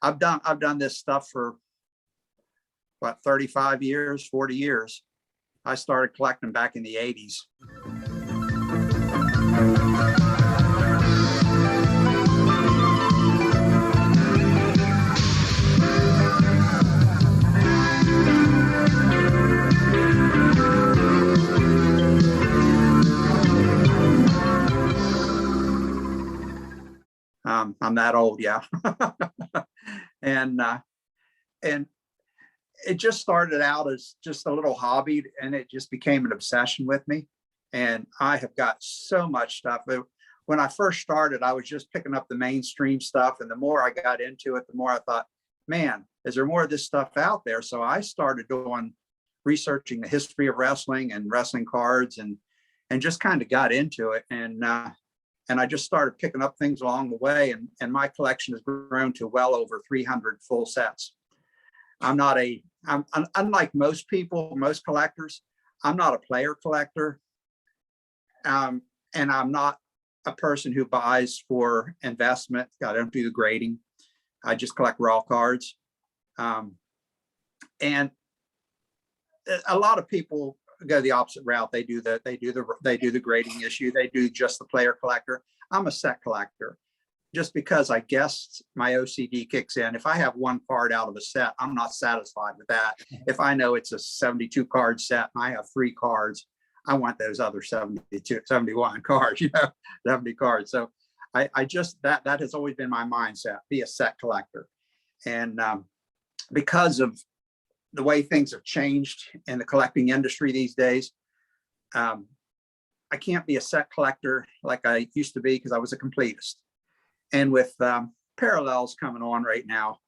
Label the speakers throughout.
Speaker 1: I've done this stuff for what, 35 years, 40 years. I started collecting back in the 80s. I'm that old, yeah. and it just started out as just a little hobby, and it just became an obsession with me. And I have got so much stuff. When I first started, I was just picking up the mainstream stuff. And the more I got into it, the more I thought, man, is there more of this stuff out there? So I started researching the history of wrestling and wrestling cards, and just kind of got into it. And I just started picking up things along the way. And my collection has grown to well over 300 full sets. I'm unlike most people, most collectors, I'm not a player collector. And I'm not a person who buys for investment. I don't do the grading. I just collect raw cards. And a lot of people go the opposite route. They do the grading issue. They do just the player collector. I'm a set collector. Just because I guess my OCD kicks in. If I have one card out of a set, I'm not satisfied with that. If I know it's a 72 card set and I have 3 cards, I want those other 71 cards, 70 cards. So I just, that has always been my mindset, be a set collector. And because of the way things have changed in the collecting industry these days, I can't be a set collector like I used to be, because I was a completist. And with parallels coming on right now,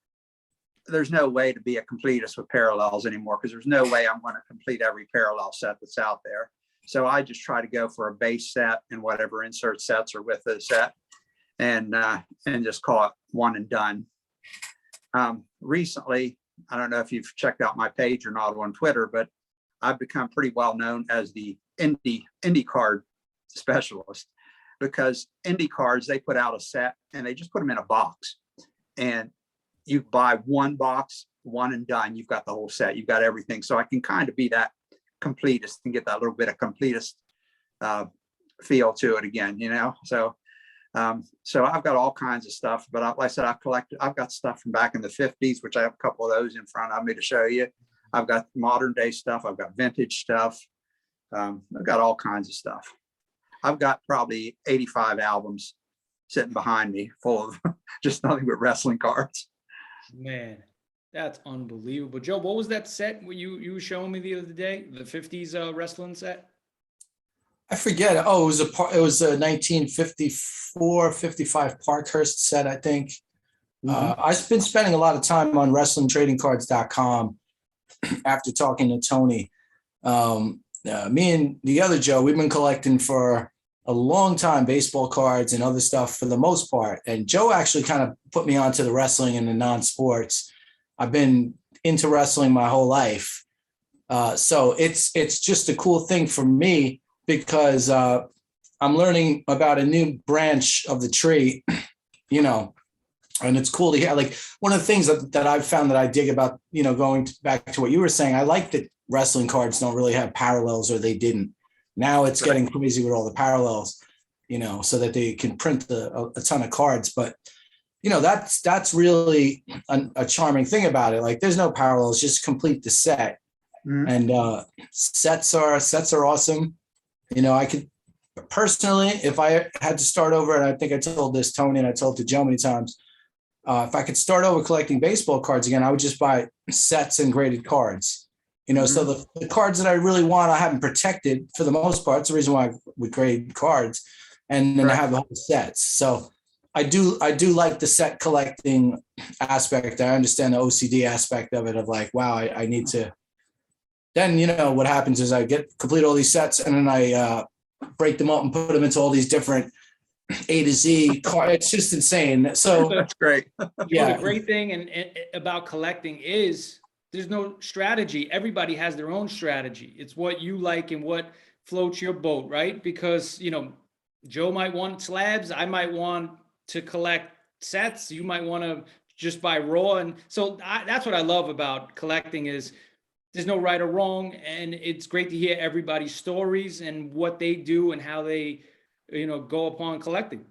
Speaker 1: there's no way to be a completist with parallels anymore, because there's no way I'm going to complete every parallel set that's out there. So I just try to go for a base set and whatever insert sets are with the set, and just call it one and done. Recently, I don't know if you've checked out my page or not on Twitter, but I've become pretty well known as the indie card specialist, because indie cards, they put out a set and they just put them in a box, and you buy one box, one and done. You've got the whole set. You've got everything. So I can kind of be that completist and get that little bit of completist feel to it again, So I've got all kinds of stuff, but like I said, I've got stuff from back in the 50s, which I have a couple of those in front of me to show you. I've got modern day stuff. I've got vintage stuff. I've got all kinds of stuff. I've got probably 85 albums sitting behind me full of just nothing but wrestling cards.
Speaker 2: Man, that's unbelievable. Joe, what was that set you were showing me the other day? The 50s wrestling set?
Speaker 3: I forget. Oh, it was a 1954, 55 Parkhurst set, I think. Mm-hmm. I've been spending a lot of time on WrestlingTradingCards.com after talking to Tony. Me and the other Joe, we've been collecting for a long time, baseball cards and other stuff for the most part. And Joe actually kind of put me onto the wrestling and the non-sports. I've been into wrestling my whole life. So it's just a cool thing for me, because I'm learning about a new branch of the tree, and it's cool to hear. Like, one of the things that I've found that I dig about, going back to what you were saying, I like that wrestling cards don't really have parallels, or they didn't. Now it's getting crazy with all the parallels, so that they can print a ton of cards. But, that's really a charming thing about it. Like, there's no parallels, just complete the set. Mm-hmm. And sets are awesome. I could personally, if I had to start over, and I think I told this Tony and I told it to Joe many times, if I could start over collecting baseball cards again, I would just buy sets and graded cards. Mm-hmm. So the cards that I really want, I haven't protected for the most part. It's the reason why we grade cards, and then I have the whole sets. So I do like the set collecting aspect. I understand the OCD aspect of it, of like, wow, I need to. Then, what happens is I complete all these sets, and then I break them up and put them into all these different A to Z cards. It's just insane. So
Speaker 1: that's great.
Speaker 2: Yeah. The great thing and about collecting is there's no strategy. Everybody has their own strategy. It's what you like and what floats your boat, right? Because, Joe might want slabs. I might want to collect sets. You might want to just by raw. And so that's what I love about collecting is there's no right or wrong. And it's great to hear everybody's stories and what they do and how they, go upon collecting.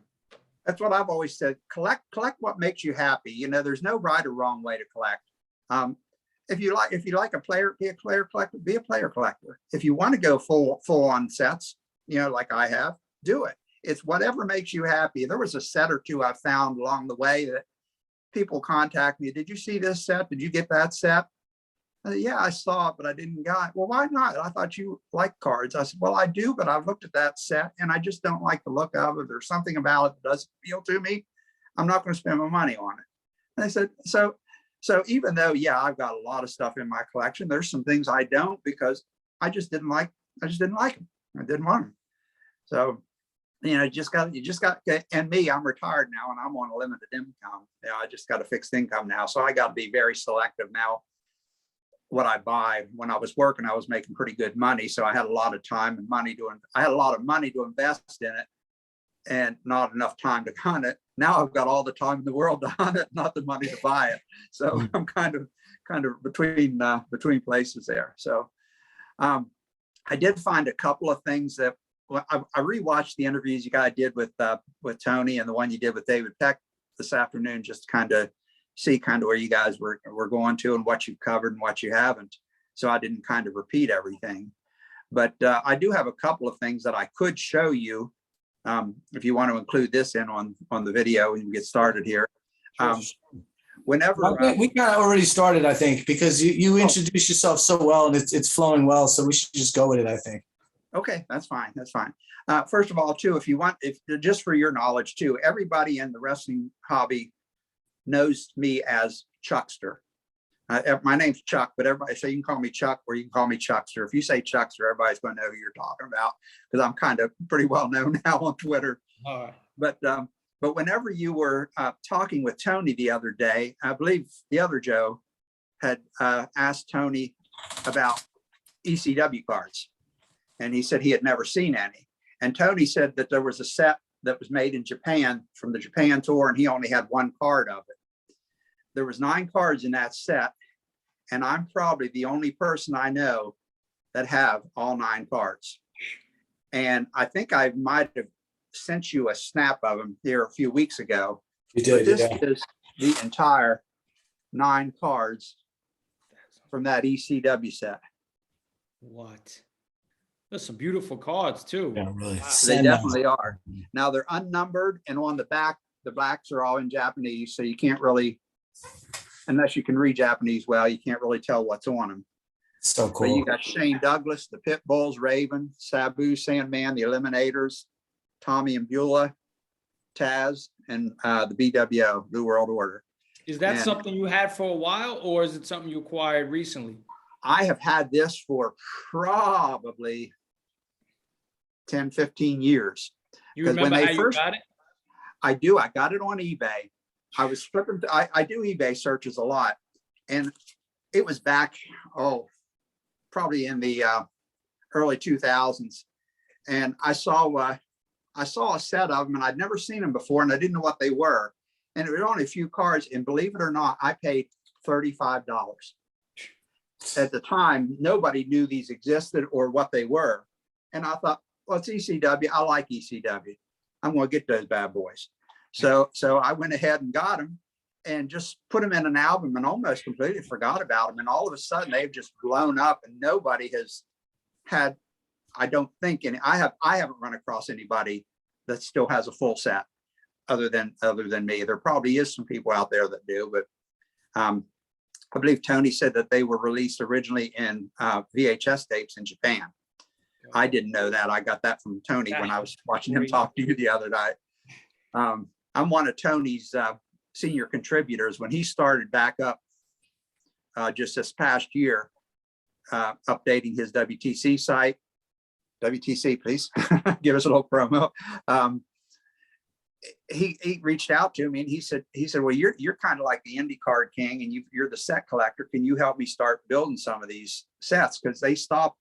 Speaker 1: That's what I've always said. Collect what makes you happy. There's no right or wrong way to collect. If you like a player, be a player collector, be a player collector. If you want to go full on sets, like I have, do it. It's whatever makes you happy. There was a set or two I found along the way that people contact me. Did you see this set? Did you get that set? Yeah, I saw it, but I didn't got it. Well, why not? I thought you liked cards. I said, well, I do, but I've looked at that set and I just don't like the look of it. There's something about it that doesn't appeal to me. I'm not going to spend my money on it. And they said, so even though, yeah, I've got a lot of stuff in my collection, there's some things I don't because I just didn't like them. I didn't want them. So, you just got, and me, I'm retired now and I'm on a limited income. I just got a fixed income now. So I got to be very selective now what I buy. When I was working, I was making pretty good money. So I had a lot of time and money I had a lot of money to invest in it and not enough time to hunt it. Now I've got all the time in the world to hunt it, not the money to buy it. So I'm kind of between places there. So I did find a couple of things that I rewatched the interviews you guys did with Tony and the one you did with David Peck this afternoon, just to see where you guys were going to and what you've covered and what you haven't. So I didn't repeat everything, but I do have a couple of things that I could show you if you want to include this in on the video and get started here. Whenever
Speaker 3: we kind of already started, I think, because you introduced yourself so well and it's flowing well. So we should just go with it, I think.
Speaker 1: Okay, that's fine. That's fine. First of all, too, if just for your knowledge too, everybody in the wrestling hobby knows me as Chuckster. My name's Chuck, but everybody, so you can call me Chuck or you can call me Chuckster. If you say Chuckster, everybody's going to know who you're talking about because I'm kind of pretty well known now on Twitter.
Speaker 2: All right.
Speaker 1: But whenever you were talking with Tony the other day, I believe the other Joe had asked Tony about ECW cards. And he said he had never seen any. And Tony said that there was a set that was made in Japan from the Japan tour, and he only had one card of it. There was 9 cards in that set, and I'm probably the only person I know that have all 9 cards. And I think I might have sent you a snap of them here a few weeks ago.
Speaker 3: You did.
Speaker 1: This is the entire 9 cards from that ECW set.
Speaker 2: What? There's some beautiful cards too.
Speaker 3: Yeah, really.
Speaker 2: Wow.
Speaker 1: They definitely are. Now they're unnumbered, and on the back, the blacks are all in Japanese, so you can't really, unless you can read Japanese well, you can't really tell what's on them.
Speaker 3: So cool.
Speaker 1: But you got Shane Douglas, the Pit Bulls, Raven, Sabu, Sandman, the Eliminators, Tommy and Beulah, Taz, and the BWO, New World Order.
Speaker 2: Is that something you had for a while, or is it something you acquired recently?
Speaker 1: I have had this for probably 10, 15 years.
Speaker 2: You remember how you got it?
Speaker 1: I do. I got it on eBay. I was flipping. I do eBay searches a lot, and it was back, probably in the early 2000s. And I saw a set of them, and I'd never seen them before, and I didn't know what they were. And it was only a few cards, and believe it or not, I paid $35. At the time, nobody knew these existed or what they were. And I thought, well, it's ECW. I like ECW. I'm going to get those bad boys. So I went ahead and got them and just put them in an album and almost completely forgot about them. And all of a sudden they've just blown up, and nobody has had, I don't think any, I haven't run across anybody that still has a full set other than me. There probably is some people out there that do, but I believe Tony said that they were released originally in VHS tapes in Japan. I didn't know that. I got that from Tony when I was watching him talk to you the other night. I'm one of Tony's senior contributors. When he started back up just this past year, updating his WTC site. WTC, please give us a little promo. He reached out to me and he said, well, you're kind of like the indie card king, and you're the set collector. Can you help me start building some of these sets? Because they stopped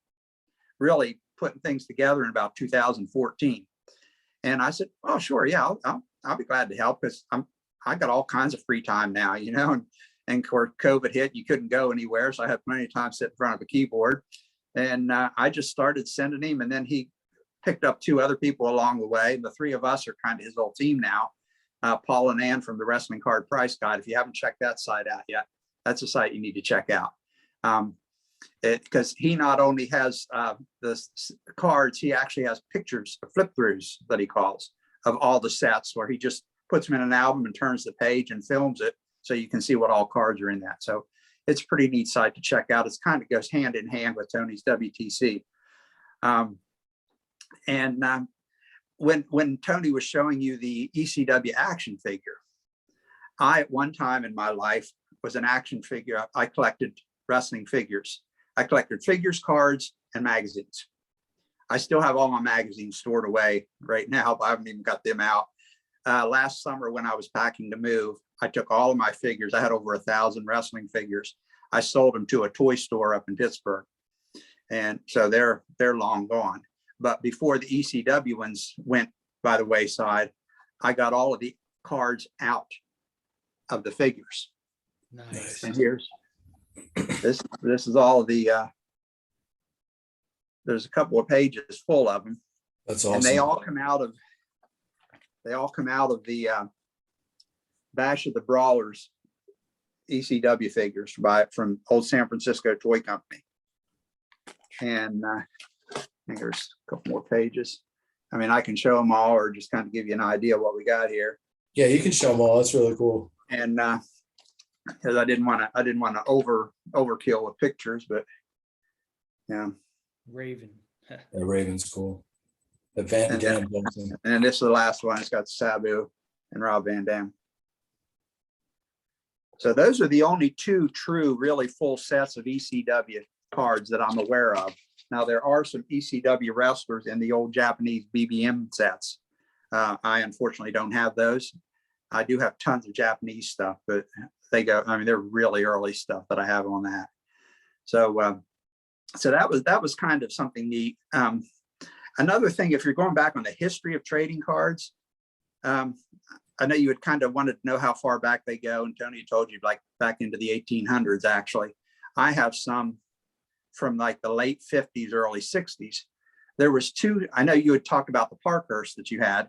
Speaker 1: really putting things together in about 2014. And I said, oh, sure. Yeah, I'll be glad to help, because I got all kinds of free time now, you know, and of course COVID hit, you couldn't go anywhere. So I had plenty of time sitting in front of a keyboard, and I just started sending him, and then he picked up 2 other people along the way. The 3 of us are kind of his old team now. Paul and Ann from the Wrestling Card Price Guide. If you haven't checked that site out yet, that's a site you need to check out. Because he not only has the cards, he actually has pictures, flip throughs that he calls, of all the sets, where he just puts them in an album and turns the page and films it, so you can see what all cards are in that. So it's a pretty neat site to check out. It's kind of goes hand in hand with Tony's WTC. When Tony was showing you the ECW action figure, I at one time in my life was an action figure. I collected wrestling figures. I collected figures, cards, and magazines. I still have all my magazines stored away right now, but I haven't even got them out. Last summer when I was packing to move, I took all of my figures. I had over 1,000 wrestling figures. I sold them to a toy store up in Pittsburgh. And so they're long gone. But before the ECW ones went by the wayside, I got all of the cards out of the figures.
Speaker 2: Nice.
Speaker 1: And here's this is all of the there's a couple of pages full of them.
Speaker 3: That's awesome.
Speaker 1: And they all come out of the Bash of the Brawlers ECW figures from old San Francisco Toy Company. And I think there's a couple more pages. I mean, I can show them all, or just kind of give you an idea of what we got here.
Speaker 3: Yeah, you can show them all. That's really cool.
Speaker 1: And because I didn't want to overkill with pictures, but yeah.
Speaker 2: Raven.
Speaker 3: Yeah, Raven's cool. The Van Dam.
Speaker 1: And this is the last one. It's got Sabu and Rob Van Dam. So those are the only 2 true, really full sets of ECW cards that I'm aware of. Now there are some ECW wrestlers in the old Japanese BBM sets. I unfortunately don't have those. I do have tons of Japanese stuff, but they're really early stuff that I have on that. So so that was kind of something neat. Another thing, if you're going back on the history of trading cards, I know you had kind of wanted to know how far back they go, and Tony told you like back into the 1800s. Actually, I have some from like the late 50s, early 60s. There was 2. I know you had talked about the Parkhurst that you had,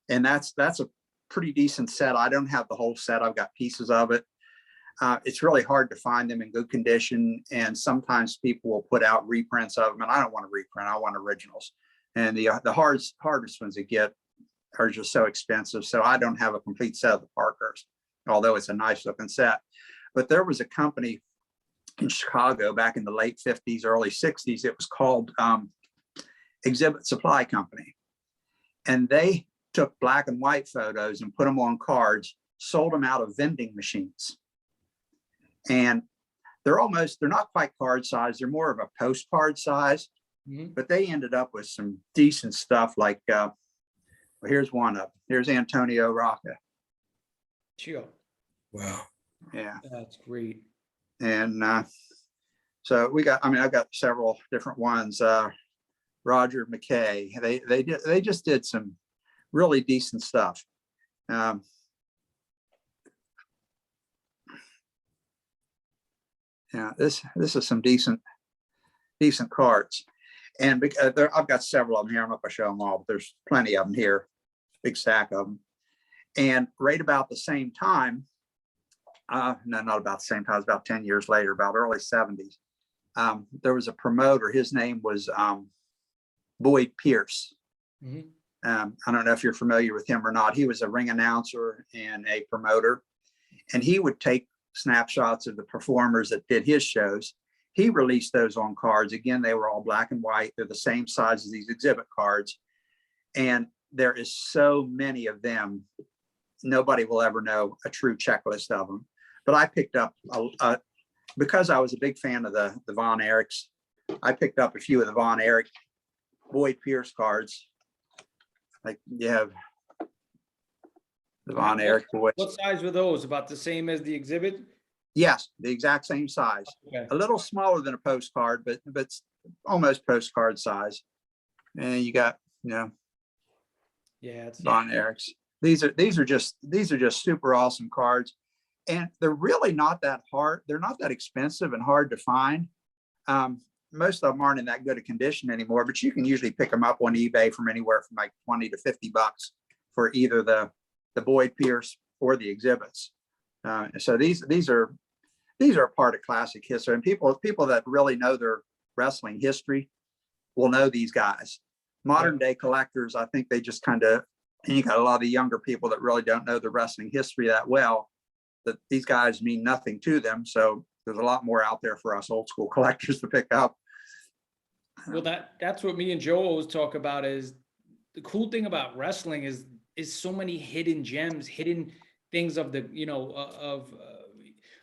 Speaker 1: and that's a pretty decent set. I don't have the whole set. I've got pieces of it. It's really hard to find them in good condition, and sometimes people will put out reprints of them, and I don't want to reprint. I want originals. And the hardest ones to get are just so expensive. So I don't have a complete set of the Parkhurst, although it's a nice looking set. But there was a company in Chicago back in the late 50s, early 60s. It was called Exhibit Supply Company. And they took black and white photos and put them on cards, sold them out of vending machines. And they're not quite card size. They're more of a postcard size, but they ended up with some decent stuff like, well, here's one of them. Here's Antonio Rocca.
Speaker 2: Sure.
Speaker 3: Wow.
Speaker 1: Yeah.
Speaker 2: That's great.
Speaker 1: And so I've got several different ones. Roger McKay, they just did some really decent stuff. Yeah, this is some decent cards. And I've got several of them here. I'm not going to show them all, but there's plenty of them here, big stack of them. And right about the same time, no, not about the same time, it was about 10 years later, about early 70s, there was a promoter. His name was Boyd Pierce.
Speaker 2: Mm-hmm.
Speaker 1: I don't know if you're familiar with him or not. He was a ring announcer and a promoter, and he would take snapshots of the performers that did his shows. He released those on cards. Again, they were all black and white. They're the same size as these exhibit cards. And there is so many of them. Nobody will ever know a true checklist of them. But I picked up, because I was a big fan of the Von Erichs, I picked up a few of the Von Erich Boyd Pierce cards. Like you have the Von Erich boys.
Speaker 2: What size were those? About the same as the exhibit?
Speaker 1: Yes, the exact same size.
Speaker 2: Okay.
Speaker 1: A little smaller than a postcard, but almost postcard size. And you got,
Speaker 2: Yeah, it's
Speaker 1: Von Erichs. these are just super awesome cards. And they're really not that hard. They're not that expensive and hard to find. Most of them aren't in that good a condition anymore, but you can usually pick them up on eBay from anywhere from like 20 to 50 bucks for either the Boyd Pierce or the exhibits. So these are a part of classic history, and people that really know their wrestling history will know these guys. Modern day collectors, I think they just kind of, and you got a lot of the younger people that really don't know the wrestling history that well, that these guys mean nothing to them. So there's a lot more out there for us old school collectors to pick up.
Speaker 2: Well, that's what me and Joe always talk about, is the cool thing about wrestling is so many hidden gems, hidden things of the,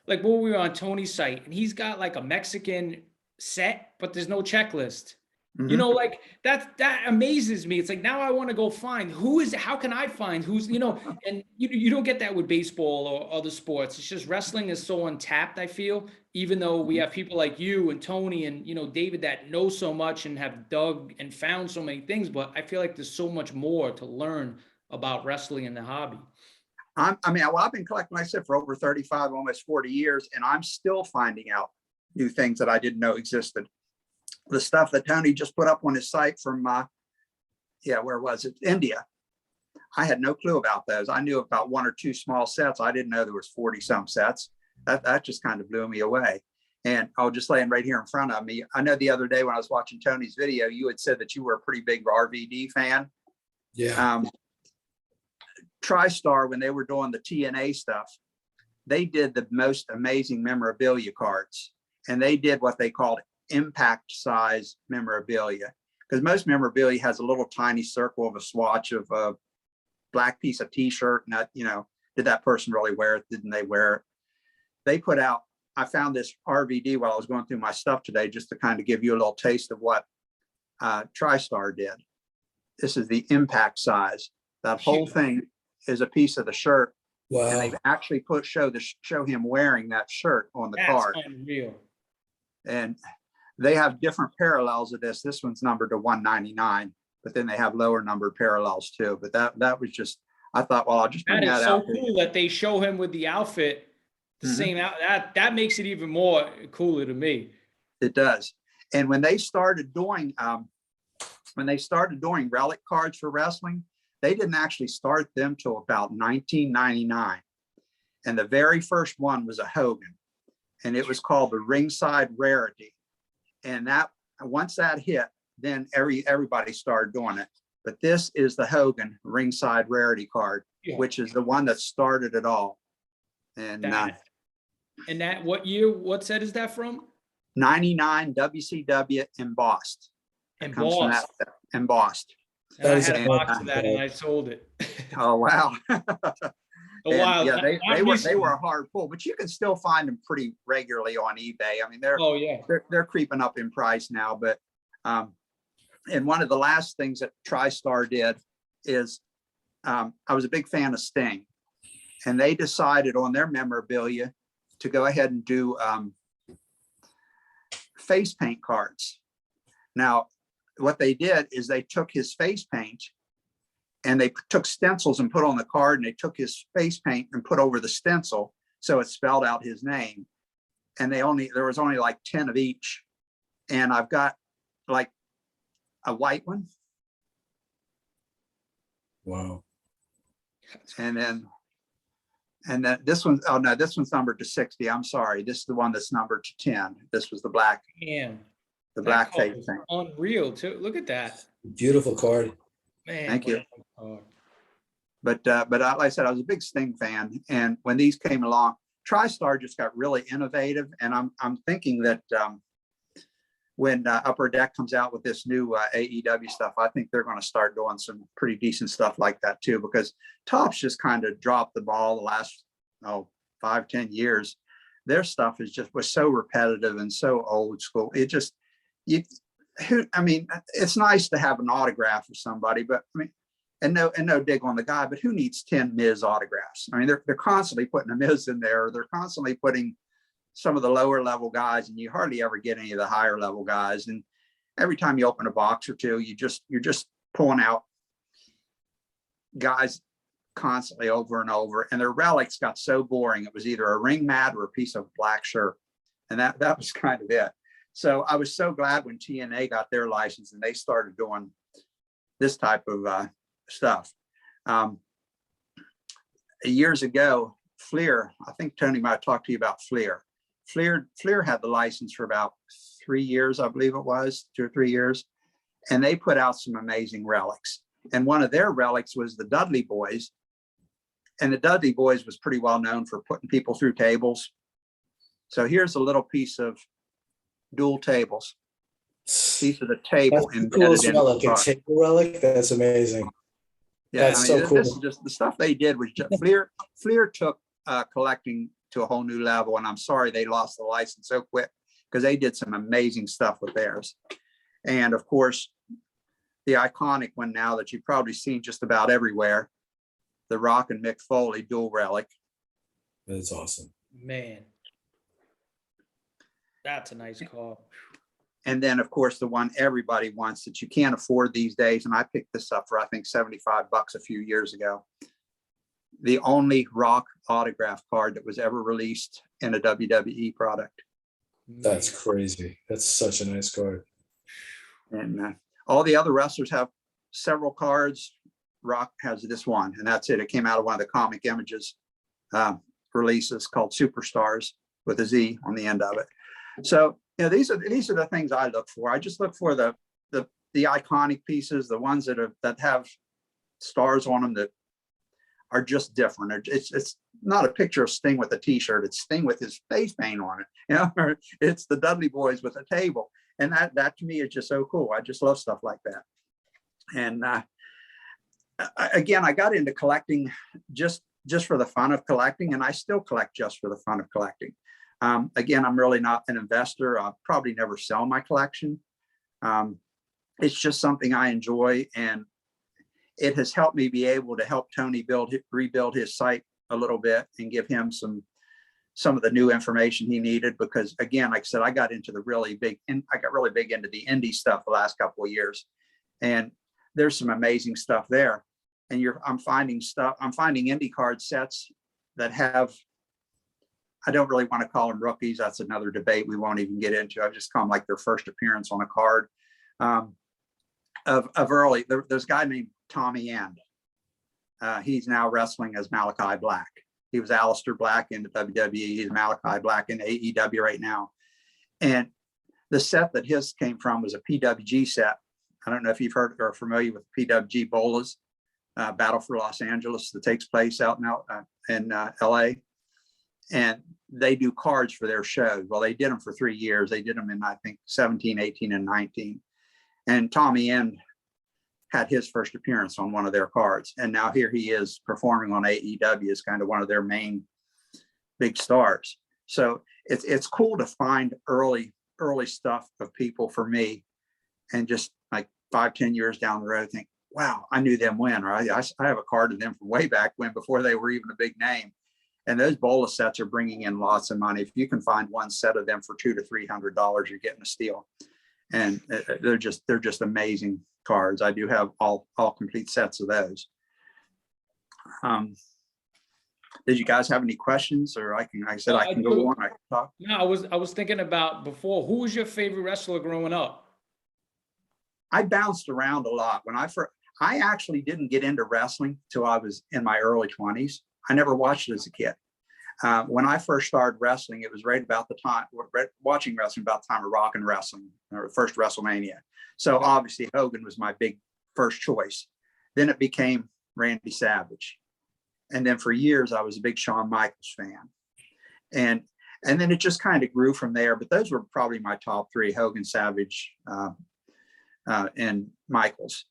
Speaker 2: like when we were on Tony's site and he's got like a Mexican set, but there's no checklist.
Speaker 1: Mhm.
Speaker 2: Like that amazes me. It's like, now I want to go find how can I find who's, and you don't get that with baseball or other sports. It's just wrestling is so untapped, I feel, even though we have people like you and Tony and, David that know so much and have dug and found so many things, but I feel like there's so much more to learn about wrestling and the hobby.
Speaker 1: I've been collecting, like I said, for over 35, almost 40 years, and I'm still finding out new things that I didn't know existed. The stuff that Tony just put up on his site from, where was it? India. I had no clue about those. I knew about one or two small sets. I didn't know there was 40 some sets. That just kind of blew me away. And I'll just laying right here in front of me. I know the other day when I was watching Tony's video, you had said that you were a pretty big RVD fan.
Speaker 3: Yeah.
Speaker 1: TriStar, when they were doing the TNA stuff, they did the most amazing memorabilia cards, and they did what they called impact size memorabilia, because most memorabilia has a little tiny circle of a swatch of a black piece of t-shirt, and that, did that person really wear it? Didn't they wear it? They put out, I found this RVD while I was going through my stuff today, just to kind of give you a little taste of what TriStar did. This is the impact size. That whole thing is a piece of the shirt.
Speaker 3: Wow.
Speaker 1: And they've actually show him wearing that shirt on the card.
Speaker 2: That's unreal.
Speaker 1: And they have different parallels of this. This one's numbered to 199, but then they have lower numbered parallels too. But that was just, I thought, well, I'll just bring
Speaker 2: That is
Speaker 1: that
Speaker 2: so
Speaker 1: out.
Speaker 2: cool that they show him with the outfit, the same out. That makes it even more cooler to me.
Speaker 1: It does. And when they started doing relic cards for wrestling, they didn't actually start them till about 1999. And the very first one was a Hogan, and it was called the Ringside Rarity. And that, once that hit, then everybody started doing it. But this is the Hogan Ringside Rarity card, which is the one that started it all. And
Speaker 2: that, what year, what set is that from?
Speaker 1: 99 WCW embossed.
Speaker 2: Embossed.
Speaker 1: Embossed.
Speaker 2: And I had a box of that and I sold it.
Speaker 1: Oh, wow.
Speaker 2: Wow.
Speaker 1: Yeah, they were a hard pull, but you can still find them pretty regularly on eBay. I mean, they're creeping up in price now. But and one of the last things that TriStar did is, I was a big fan of Sting, and they decided on their memorabilia to go ahead and do face paint cards. Now, what they did is they took his face paint and they took stencils and put on the card, and they took his face paint and put over the stencil, so it spelled out his name. And there was only like 10 of each. And I've got like a white one.
Speaker 3: Wow.
Speaker 1: And then this one, oh no, this one's numbered to 60. I'm sorry. This is the one that's numbered to 10. This was the black.
Speaker 2: Damn.
Speaker 1: The black face thing.
Speaker 2: Unreal too. Look at that.
Speaker 3: Beautiful card.
Speaker 2: Man.
Speaker 1: Thank you. But like I said, I was a big Sting fan, and when these came along, TriStar just got really innovative. And I'm thinking that when Upper Deck comes out with this new AEW stuff, I think they're going to start doing some pretty decent stuff like that too, because Topps just kind of dropped the ball the last 5-10 years. Their stuff was so repetitive and so old school. It just, it's nice to have an autograph of somebody, but I mean, and no dig on the guy, but who needs 10 Miz autographs? I mean, they're constantly putting a Miz in there. They're constantly putting some of the lower level guys, and you hardly ever get any of the higher level guys. And every time you open a box or two, you're just pulling out guys constantly over and over. And their relics got so boring. It was either a ring mat or a piece of black shirt. And that was kind of it. So I was so glad when TNA got their license and they started doing this type of stuff. Years ago, Fleer, I think Tony might talk to you about Fleer. Fleer had the license for about 3 years, I believe it was, 2 or 3 years. And they put out some amazing relics. And one of their relics was the Dudley Boys. And the Dudley Boys was pretty well known for putting people through tables. So here's a little piece of dual tables, piece of the table.
Speaker 3: That's the coolest relic, a table relic. That's amazing.
Speaker 1: Yeah,
Speaker 3: that's so cool.
Speaker 1: This is just the stuff they did was just Fleer took collecting to a whole new level. And I'm sorry they lost the license so quick because they did some amazing stuff with theirs. And of course, the iconic one now that you've probably seen just about everywhere, the Rock and Mick Foley dual relic.
Speaker 3: That's awesome.
Speaker 2: Man, that's a nice car.
Speaker 1: And then, of course, the one everybody wants that you can't afford these days. And I picked this up for, I think, $75 a few years ago. The only Rock autograph card that was ever released in a WWE product.
Speaker 3: That's crazy. That's such a nice card.
Speaker 1: And all the other wrestlers have several cards. Rock has this one, and that's it. It came out of one of the Comic Images releases called Superstars with a Z on the end of it. So, you know, these are the things I look for. I just look for the iconic pieces, the ones that have stars on them that are just different. It's not a picture of Sting with a T-shirt. It's Sting with his face paint on it. You know, or it's the Dudley Boys with a table, and that to me is just so cool. I just love stuff like that. And again, I got into collecting just for the fun of collecting, and I still collect just for the fun of collecting. Again, I'm really not an investor. I'll probably never sell my collection. It's just something I enjoy, and it has helped me be able to help Tony rebuild his site a little bit and give him some of the new information he needed. Because again, like I said, I got really big into the indie stuff the last couple of years, and there's some amazing stuff there. And I'm finding indie card sets that have, I don't really want to call them rookies. That's another debate we won't even get into. I just call them like their first appearance on a card. Of early, there's a guy named Tommy End. He's now wrestling as Malachi Black. He was Aleister Black in the WWE. He's Malachi Black in AEW right now. And the set that his came from was a PWG set. I don't know if you've heard or are familiar with PWG Bolas, Battle for Los Angeles, that takes place out in LA. And they do cards for their shows. Well, they did them for 3 years. They did them in, I think, 17, 18, and 19. And Tommy End had his first appearance on one of their cards. And now here he is performing on AEW as kind of one of their main big stars. So it's cool to find early stuff of people for me, and just like 5-10 years down the road think, wow, I knew them when, or I have a card of them from way back when, before they were even a big name. And those Bola sets are bringing in lots of money. If you can find one set of them for $200 to $300, you're getting a steal. And they're just amazing cards. I do have all complete sets of those. Did you guys have any questions, or I can go on. I can talk.
Speaker 2: No, I was thinking about before. Who was your favorite wrestler growing up?
Speaker 1: I bounced around a lot. I actually didn't get into wrestling till I was in my early 20s. I never watched it as a kid. When I first started wrestling, it was right about the time, watching wrestling about the time of Rock and Wrestling, or first WrestleMania. So obviously Hogan was my big first choice. Then it became Randy Savage. And then for years, I was a big Shawn Michaels fan. And then it just kind of grew from there. But those were probably my top three: Hogan, Savage, and Michaels.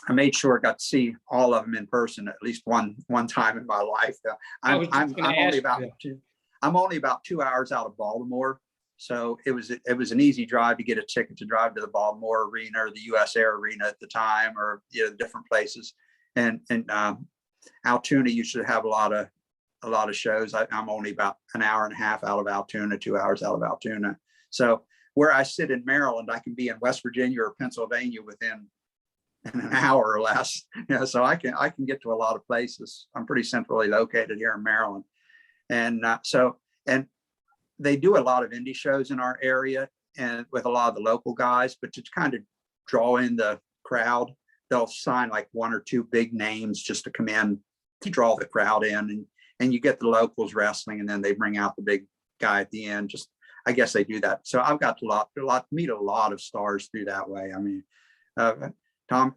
Speaker 1: I made sure I got to see all of them in person at least one time in my life. I'm only about 2 hours out of Baltimore, so it was an easy drive to get a ticket to drive to the Baltimore Arena or the US Air Arena at the time, or different places. And Altoona used to have a lot of shows. I'm only about an hour and a half out of Altoona, 2 hours out of Altoona. So where I sit in Maryland, I can be in West Virginia or Pennsylvania within in an hour or less. So I can get to a lot of places. I'm pretty centrally located here in Maryland. And and they do a lot of indie shows in our area and with a lot of the local guys, but to kind of draw in the crowd, they'll sign like one or two big names just to come in to draw the crowd in, and you get the locals wrestling, and then they bring out the big guy at the end. Just, I guess they do that. So I've got meet a lot of stars through that way. I mean,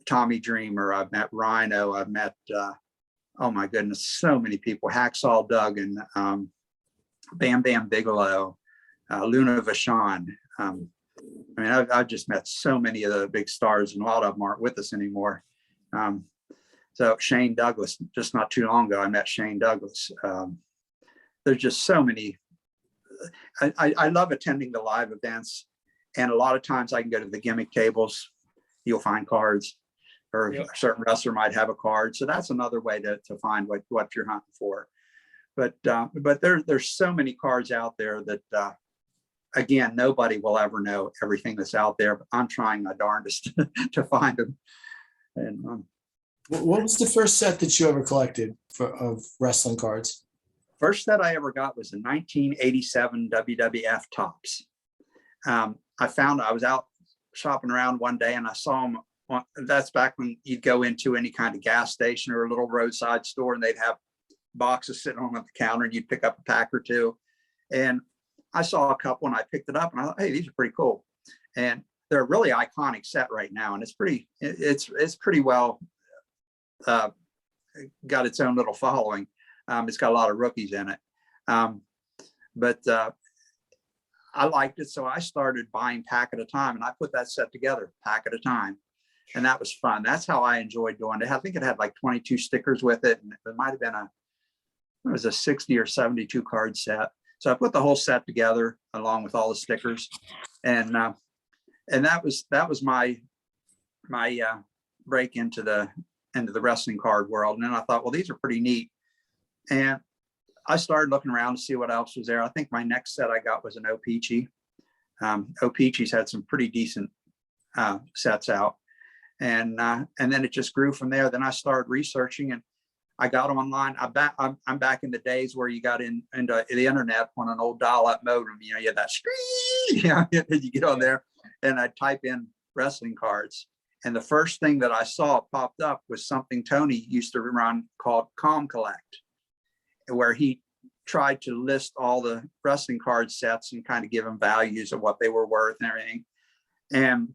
Speaker 1: Tommy Dreamer, I've met Rhino, I've met, oh my goodness, so many people, Hacksaw Duggan, Bam Bam Bigelow, Luna Vachon. I mean, I've just met so many of the big stars, and a lot of them aren't with us anymore. So Shane Douglas, just not too long ago, I met Shane Douglas. There's just so many. I love attending the live events, and a lot of times I can go to the gimmick tables. You'll find cards, or a certain wrestler might have a card. So that's another way to find what you're hunting for. But there's so many cards out there that, again, nobody will ever know everything that's out there, but I'm trying my darndest to find them. And
Speaker 3: What was the first set that you ever collected of wrestling cards?
Speaker 1: first set I ever got was the 1987 WWF Tops. I was out shopping around one day and I saw them. That's back when you'd go into any kind of gas station or a little roadside store, and they'd have boxes sitting on the counter, and you'd pick up a pack or two. And I saw a couple and I picked it up, and I thought, hey, these are pretty cool. And they're a really iconic set right now, and it's pretty well got its own little following. It's got a lot of rookies in it, but I liked it, so I started buying pack at a time, and I put that set together pack at a time, and that was fun. That's how I enjoyed doing it. I think it had like 22 stickers with it, and it might have been it was a 60 or 72 card set. So I put the whole set together along with all the stickers, and that was my break into the wrestling card world. And then I thought, well, these are pretty neat, and I started looking around to see what else was there. I think my next set I got was an O-Pee-Chee. O-Pee-Chee's had some pretty decent sets out, and then it just grew from there. Then I started researching, and I got them online. I'm back in the days where you got into the internet on an old dial-up modem. You had that screen, you get on there, and I type in wrestling cards. And the first thing that I saw popped up was something Tony used to run called Com Collect, where he tried to list all the wrestling card sets and kind of give them values of what they were worth and everything. And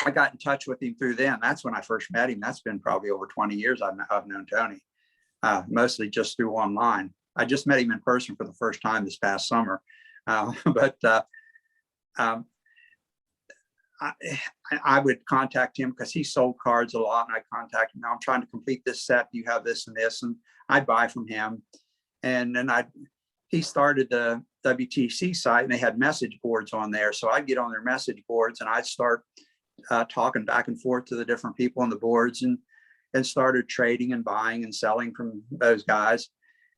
Speaker 1: I got in touch with him through then. That's when I first met him. That's been probably over 20 years I've known Tony, mostly just through online. I just met him in person for the first time this past summer. I would contact him because he sold cards a lot, and I contacted him. Now I'm trying to complete this set. Do you have this and this? And I'd buy from him. And then he started the WTC site, and they had message boards on there. So I'd get on their message boards, and I'd start talking back and forth to the different people on the boards, and started trading and buying and selling from those guys.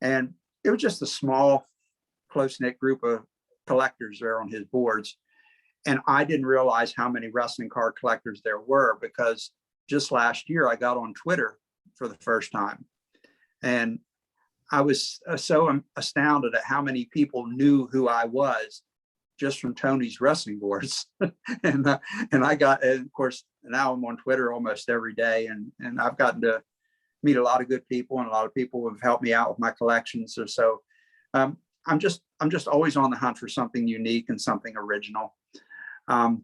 Speaker 1: And it was just a small, close-knit group of collectors there on his boards. And I didn't realize how many wrestling card collectors there were, because just last year I got on Twitter for the first time. And I was so astounded at how many people knew who I was just from Tony's wrestling boards. and I got, and of course, now I'm on Twitter almost every day, and I've gotten to meet a lot of good people, and a lot of people have helped me out with my collections. So I'm just always on the hunt for something unique and something original. A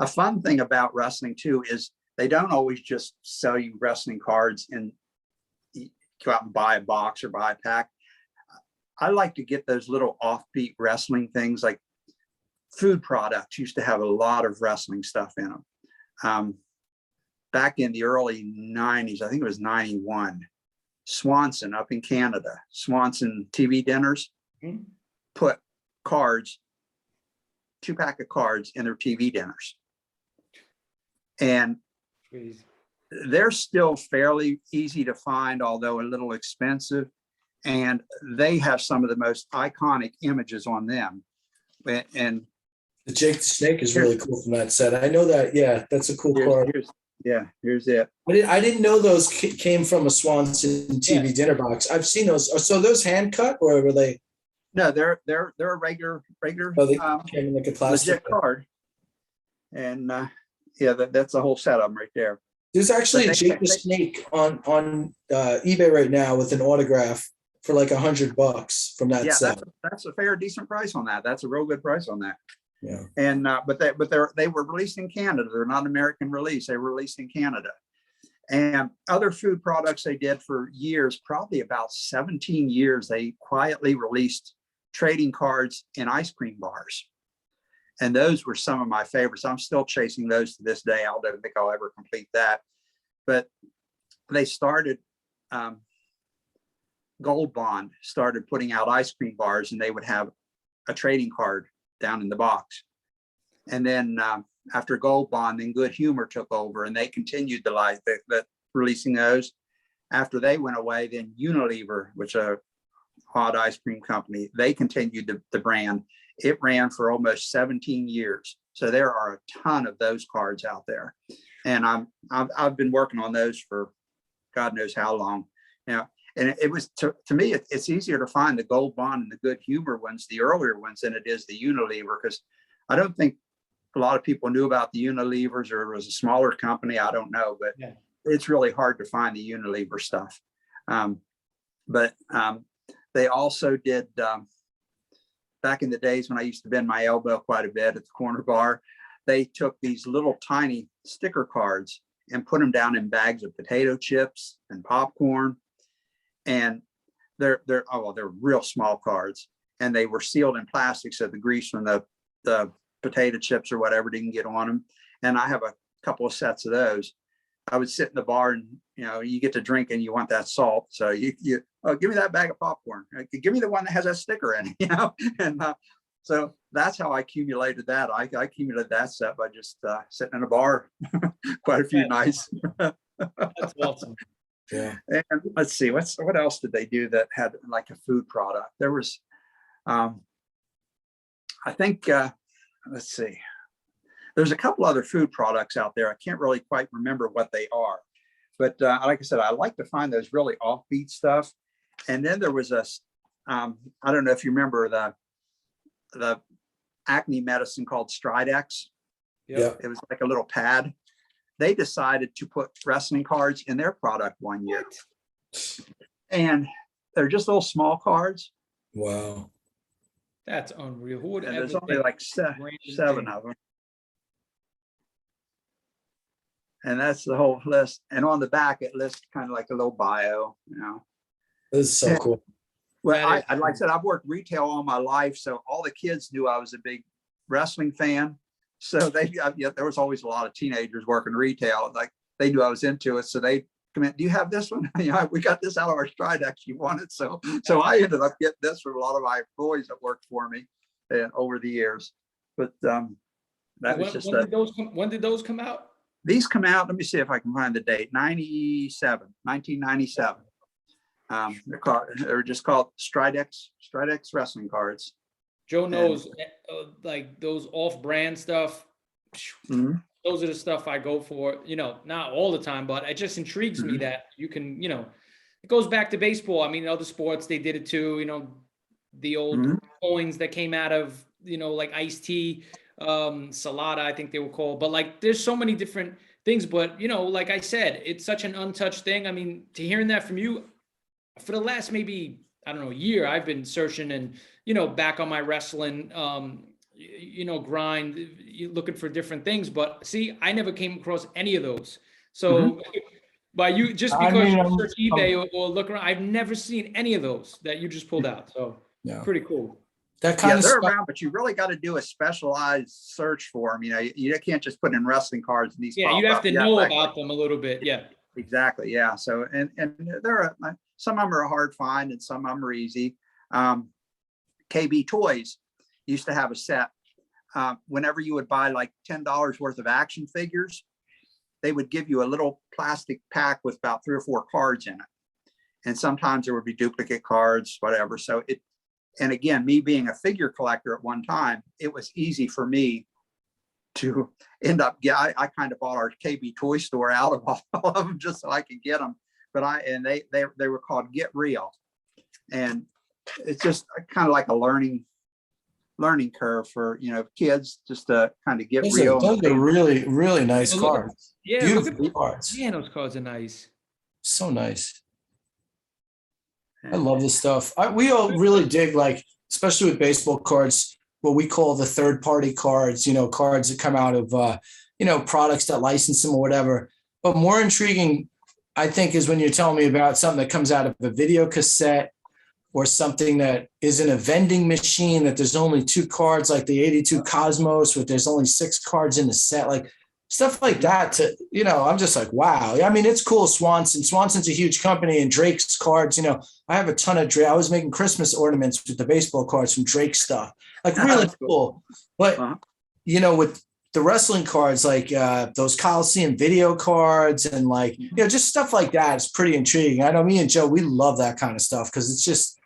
Speaker 1: fun thing about wrestling too is they don't always just sell you wrestling cards and go out and buy a box or buy a pack. I like to get those little offbeat wrestling things, like food products used to have a lot of wrestling stuff in them. Back in the early 90s, I think it was 91, Swanson up in Canada, Swanson TV dinners, put cards, 2-pack of cards in their TV dinners. And they're still fairly easy to find, although a little expensive. And they have some of the most iconic images on them. And
Speaker 3: the Jake the Snake is really cool from that set. I know that. Yeah, that's a cool card.
Speaker 1: Yeah, here's it.
Speaker 3: I didn't know those came from a Swanson TV
Speaker 2: Yeah.
Speaker 3: dinner box. I've seen those. So those hand cut or were they?
Speaker 1: No, they're a regular
Speaker 3: Oh, they came in like a plastic.
Speaker 1: legit card. And yeah, that's a whole set of them right there.
Speaker 3: There's actually
Speaker 1: But
Speaker 3: a Jake the Snake on eBay right now with an autograph for like $100 from that
Speaker 1: Yeah,
Speaker 3: set.
Speaker 1: that's a fair, decent price on that. That's a real good price on that.
Speaker 3: Yeah.
Speaker 1: And but they were released in Canada. They're not an American release. They were released in Canada. And other food products they did for years, probably about 17 years, they quietly released trading cards in ice cream bars. And those were some of my favorites. I'm still chasing those to this day. I don't think I'll ever complete that. But they started, Gold Bond started putting out ice cream bars, and they would have a trading card down in the box. And then after Gold Bond, then Good Humor took over, and they continued the releasing those. After they went away, then Unilever, which is a hot ice cream company, they continued the brand. It ran for almost 17 years. So there are a ton of those cards out there. And I've been working on those for God knows how long. Now, and it was to me, it's easier to find the Gold Bond and the Good Humor ones, the earlier ones, than it is the Unilever, because I don't think a lot of people knew about the Unilevers, or it was a smaller company. I don't know, but
Speaker 2: Yeah.
Speaker 1: it's really hard to find the Unilever stuff. But they also did, back in the days when I used to bend my elbow quite a bit at the corner bar, they took these little tiny sticker cards and put them down in bags of potato chips and popcorn. And they're real small cards, and they were sealed in plastic, so the grease from the potato chips or whatever didn't get on them. And I have a couple of sets of those. I would sit in the bar, and you get to drink and you want that salt, so you give me that bag of popcorn, give me the one that has that sticker in it, and so that's how I accumulated that. I accumulated that set by just sitting in a bar quite a few nights.
Speaker 2: That's awesome.
Speaker 3: Yeah.
Speaker 1: And let's see, what else did they do that had like a food product? There was, I think, let's see, there's a couple other food products out there. I can't really quite remember what they are, but like I said, I like to find those really offbeat stuff. And then there was I don't know if you remember the acne medicine called Stridex.
Speaker 3: Yeah.
Speaker 1: It was like a little pad. They decided to put wrestling cards in their product one year. And they're just little small cards.
Speaker 3: Wow.
Speaker 2: That's unreal. Who would
Speaker 1: And
Speaker 2: ever
Speaker 1: there's only
Speaker 2: think
Speaker 1: like
Speaker 2: random
Speaker 1: seven
Speaker 2: thing?
Speaker 1: of them. And that's the whole list. And on the back, it lists kind of like a little bio,
Speaker 3: This is so cool.
Speaker 1: Well,
Speaker 2: That is
Speaker 1: like I said, I've worked retail all my life, so all the kids knew I was a big wrestling fan. So there was always a lot of teenagers working retail. Like they knew I was into it, so they come in. Do you have this one? We got this out of our Stridex. You want it? So I ended up getting this from a lot of my boys that worked for me over the years. But that was just
Speaker 2: when did those come out?
Speaker 1: These come out. Let me see if I can find the date. 1997. They're just called Stridex wrestling cards.
Speaker 2: Joe knows, like those off-brand stuff.
Speaker 1: Mhm.
Speaker 2: Those are the stuff I go for. Not all the time, but it just intrigues me
Speaker 1: Mhm.
Speaker 2: that you can. It goes back to baseball. I mean, other sports they did it too. The old
Speaker 1: Mhm.
Speaker 2: coins that came out of like iced tea, Salada, I think they were called. But like, there's so many different things. But like I said, it's such an untouched thing. I mean, to hearing that from you, for the last maybe, I don't know, year, I've been searching and back on my wrestling grind, looking for different things. But see, I never came across any of those. So by you, just
Speaker 3: I
Speaker 2: because
Speaker 3: mean,
Speaker 2: you search eBay or look around, I've never seen any of those that you just pulled out. So
Speaker 3: Yeah.
Speaker 2: pretty cool.
Speaker 3: That kind
Speaker 1: Yeah,
Speaker 3: of
Speaker 1: they're
Speaker 3: stuff.
Speaker 1: around, but you really got to do a specialized search for them. You can't just put in wrestling cards and these
Speaker 2: Yeah,
Speaker 1: pop
Speaker 2: you have
Speaker 1: up.
Speaker 2: to know about them a little bit. Yeah.
Speaker 1: Exactly. Yeah. So and some of them are a hard find and some of them are easy. KB Toys used to have a set. Whenever you would buy like $10 worth of action figures, they would give you a little plastic pack with about 3 or 4 cards in it. And sometimes there would be duplicate cards, whatever. So and again, me being a figure collector at one time, it was easy for me to end up, yeah, I kind of bought our KB toy store out of all of them just so I could get them. But they were called Get Real. And it's just kind of like a learning curve for, kids just to kind of get real.
Speaker 3: Those are really, really nice
Speaker 2: Well, look at-
Speaker 3: cards.
Speaker 2: Yeah, look at
Speaker 3: Beautiful cards.
Speaker 2: man, those cards are nice.
Speaker 3: So nice. I love this stuff. We all really dig, like, especially with baseball cards, what we call the third party cards, cards that come out of, products that license them or whatever. But more intriguing, I think, is when you're telling me about something that comes out of a video cassette or something that is in a vending machine, that there's only 2 cards, like the 82 Cosmos, where there's only 6 cards in the set, like stuff like that. I'm just like, wow. I mean, it's cool. Swanson's a huge company, and Drake's cards, I have a ton of Drake. I was making Christmas ornaments with the baseball cards from Drake stuff, like really cool. But, with the wrestling cards, like those Coliseum video cards and like, just stuff like that is pretty intriguing. I know me and Joe, we love that kind of stuff because it's just,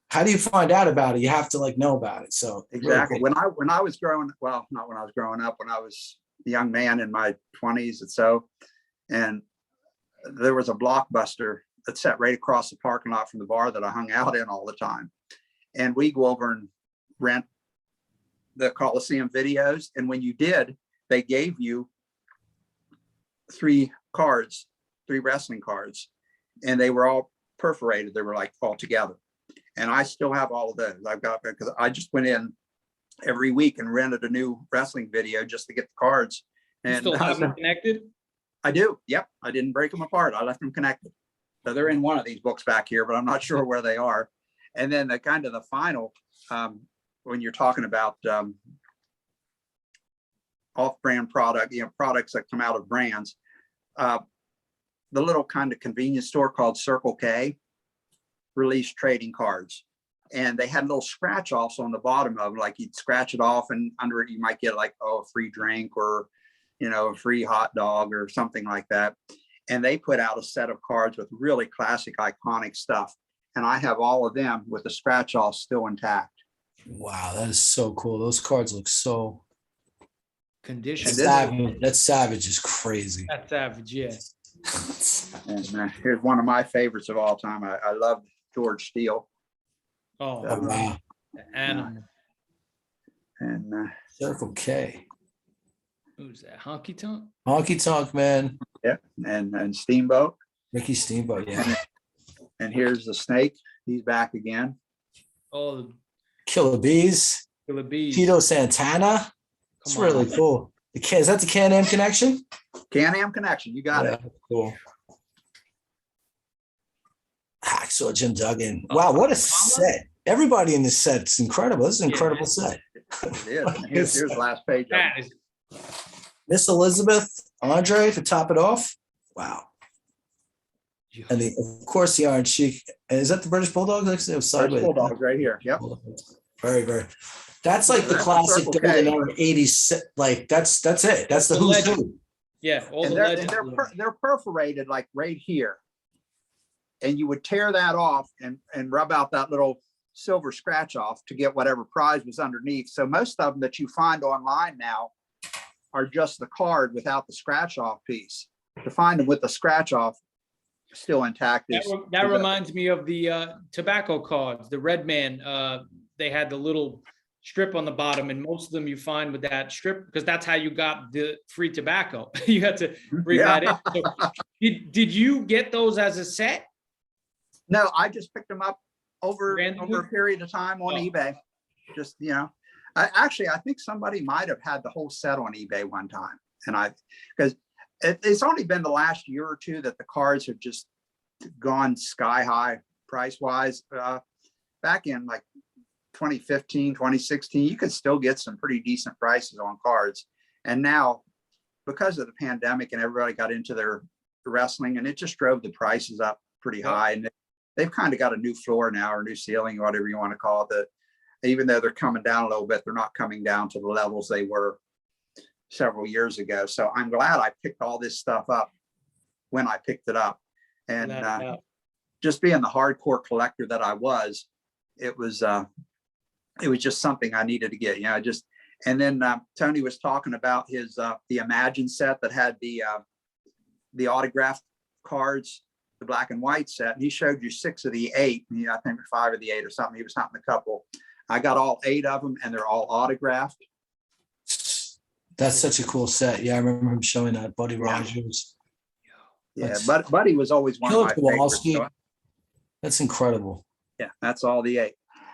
Speaker 3: how do you find out about it? You have to know about it. So
Speaker 1: exactly.
Speaker 3: Really cool.
Speaker 1: When I was growing, well, not when I was growing up, when I was a young man in my 20s and so, and there was a Blockbuster that sat right across the parking lot from the bar that I hung out in all the time. And we go over and rent the Coliseum videos. And when you did, they gave you 3 wrestling cards, and they were all perforated. They were like all together. And I still have all of those. I've got, because I just went in every week and rented a new wrestling video just to get the cards.
Speaker 2: You
Speaker 1: And
Speaker 2: still have them connected?
Speaker 1: I do. Yep. I didn't break them apart. I left them connected. So they're in one of these books back here, but I'm not sure where they are. And then the kind of the final, when you're talking about off-brand product, products that come out of brands, the little kind of convenience store called Circle K released trading cards, and they had little scratch offs on the bottom of them. Like you'd scratch it off, and under it you might get like, a free drink or a free hot dog or something like that. And they put out a set of cards with really classic, iconic stuff, and I have all of them with the scratch off still intact.
Speaker 3: Wow, that is so cool. Those cards look so
Speaker 2: Condition.
Speaker 3: savage. That savage is crazy.
Speaker 2: That's savage, yeah.
Speaker 1: And here's one of my favorites of all time. I love George Steele.
Speaker 2: Oh,
Speaker 3: Oh, wow.
Speaker 2: the animal.
Speaker 1: And
Speaker 3: Circle K.
Speaker 2: Who's that? Honky Tonk?
Speaker 3: Honky Tonk Man.
Speaker 1: yeah, and Steamboat.
Speaker 3: Ricky Steamboat, yeah.
Speaker 1: And here's the Snake. He's back again.
Speaker 2: Oh, the
Speaker 3: Killer Bees.
Speaker 2: Killer Bees.
Speaker 3: Tito Santana. It's
Speaker 2: Come
Speaker 3: really
Speaker 2: on.
Speaker 3: cool. Is that the Can-Am connection?
Speaker 1: Can-Am Connection. You got it.
Speaker 3: Cool. Hacksaw Jim Duggan. Wow, what a set. Everybody in this set's incredible. This is an incredible set.
Speaker 1: It is. And here's the last page.
Speaker 2: That is
Speaker 3: Miss Elizabeth Andre to top it off. Wow. And of course, the Iron Sheik. Is that the British Bulldog? It was sideways.
Speaker 1: Bulldogs right here. Yep.
Speaker 3: Very, very. That's like the
Speaker 1: That's
Speaker 3: classic
Speaker 1: Circle K.
Speaker 3: 80s. Like that's it. That's the who's who.
Speaker 2: yeah, all
Speaker 1: And
Speaker 2: the legends.
Speaker 1: they're perforated like right here. And you would tear that off and rub out that little silver scratch off to get whatever prize was underneath. So most of them that you find online now are just the card without the scratch off piece. To find them with the scratch off still intact is
Speaker 2: That reminds me of the tobacco cards, the Red Man. They had the little strip on the bottom, and most of them you find with that strip, because that's how you got the free tobacco. You had to bring that in. So did you get those as a set?
Speaker 1: No, I just picked them up over
Speaker 2: Randomly?
Speaker 1: a period of time on
Speaker 2: Oh.
Speaker 1: eBay. Just, I think somebody might have had the whole set on eBay one time. And because it's only been the last year or two that the cards have just gone sky high price wise. Back in like 2015, 2016, you could still get some pretty decent prices on cards. And now, because of the pandemic and everybody got into their wrestling, and it just drove the prices up pretty high. And they've kind of got a new floor now, or new ceiling, or whatever you want to call it. That even though they're coming down a little bit, they're not coming down to the levels they were several years ago. So I'm glad I picked all this stuff up when I picked it up. And just being the hardcore collector that I was, it was just something I needed to get, And then Tony was talking about his the Imagine set that had the autographed cards, the black and white set. And he showed you 6 of the 8, and I think 5 of the 8 or something. He was hunting a couple. I got all 8 of them, and they're all autographed.
Speaker 3: That's such a cool set. Yeah, I remember him showing that. Buddy Rogers.
Speaker 1: Yeah, but Buddy was always one of my favorites. So,
Speaker 3: that's incredible.
Speaker 1: yeah, that's all the 8.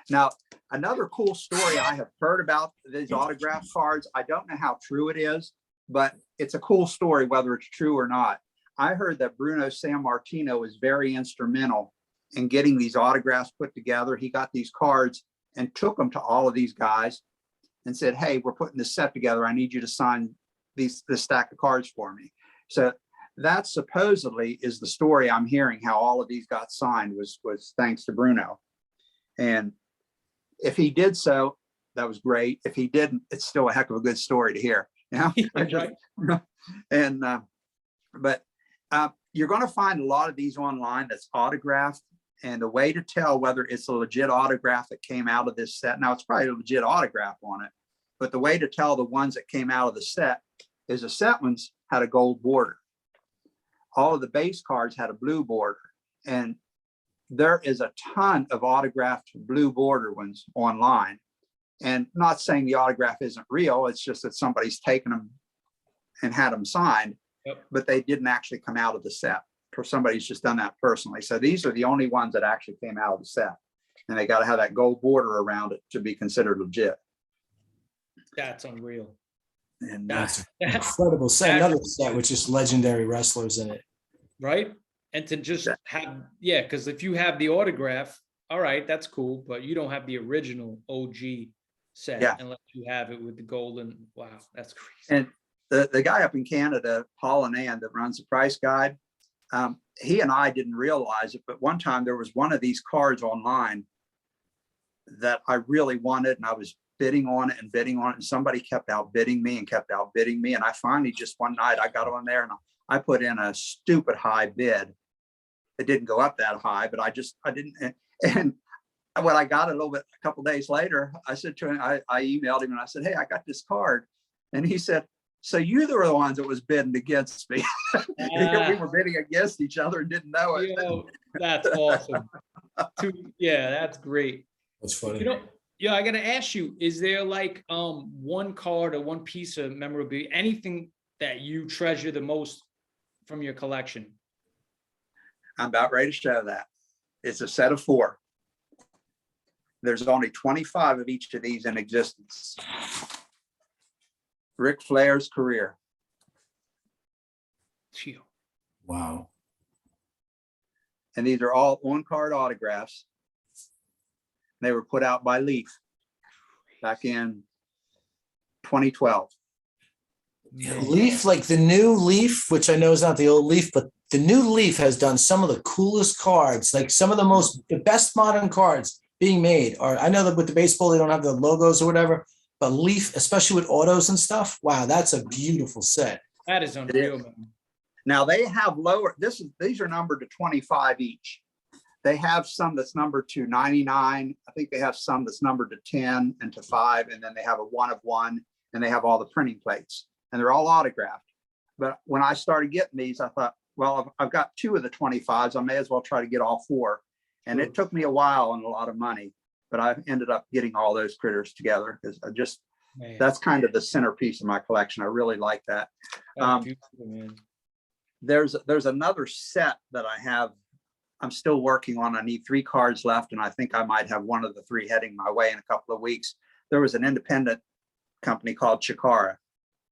Speaker 1: Now, another cool story I have heard about these autograph cards. I don't know how true it is, but it's a cool story, whether it's true or not. I heard that Bruno Sammartino was very instrumental in getting these autographs put together. He got these cards and took them to all of these guys and said, hey, we're putting this set together. I need you to sign this stack of cards for me. So that supposedly is the story I'm hearing, how all of these got signed was thanks to Bruno. And if he did so, that was great. If he didn't, it's still a heck of a good story to hear. You know? And but you're going to find a lot of these online that's autographed. And the way to tell whether it's a legit autograph that came out of this set, now it's probably a legit autograph on it, but the way to tell the ones that came out of the set is the set ones had a gold border. All of the base cards had a blue border, and there is a ton of autographed blue border ones online. And not saying the autograph isn't real, it's just that somebody's taken them and had them signed, but they didn't actually come out of the set, or somebody's just done that personally. So these are the only ones that actually came out of the set, and they got to have that gold border around it to be considered legit.
Speaker 2: That's unreal.
Speaker 1: And
Speaker 3: That's incredible set. Another set with just legendary wrestlers in it.
Speaker 2: Right. And to just have, yeah, because if you have the autograph, all right, that's cool, but you don't have the original OG set unless you have it with the golden. Wow, that's crazy.
Speaker 1: And the guy up in Canada, Paul and Ann, that runs the Price Guide, he and I didn't realize it, but one time there was one of these cards online that I really wanted, and I was bidding on it, and somebody kept outbidding me. And I finally, just one night, I got on there and I put in a stupid high bid. It didn't go up that high, but I didn't. And when I got it a couple days later, I said to him, I emailed him and I said, hey, I got this card. And he said, so you were the ones that was bidding against me. We were bidding against each other and didn't know it.
Speaker 2: That's awesome. Yeah, that's great.
Speaker 3: That's funny.
Speaker 2: You know, yeah, I gotta ask you, is there like one card or one piece of memorabilia, anything that you treasure the most from your collection?
Speaker 1: I'm about ready to show that. It's a set of 4. There's only 25 of each of these in existence. Ric Flair's career.
Speaker 3: Wow.
Speaker 1: And these are all on-card autographs. They were put out by Leaf back in 2012.
Speaker 3: Leaf, like the new Leaf, which I know is not the old Leaf, but the new Leaf has done some of the coolest cards, like some of the best modern cards being made. Or I know that with the baseball, they don't have the logos or whatever, but Leaf, especially with autos and stuff. Wow, that's a beautiful set.
Speaker 2: That is unreal, man.
Speaker 1: Now they have lower, these are numbered to 25 each. They have some that's numbered to 99. I think they have some that's numbered to 10 and to 5. And then they have a 1 of 1, and they have all the printing plates, and they're all autographed. But when I started getting these, I thought, well, I've got 2 of the 25s. I may as well try to get all 4. And it took me a while and a lot of money, but I ended up getting all those critters together because that's kind of the centerpiece of my collection. I really like that. There's another set that I have. I'm still working on. I need 3 cards left, and I think I might have one of the 3 heading my way in a couple of weeks. There was an independent company called Chikara.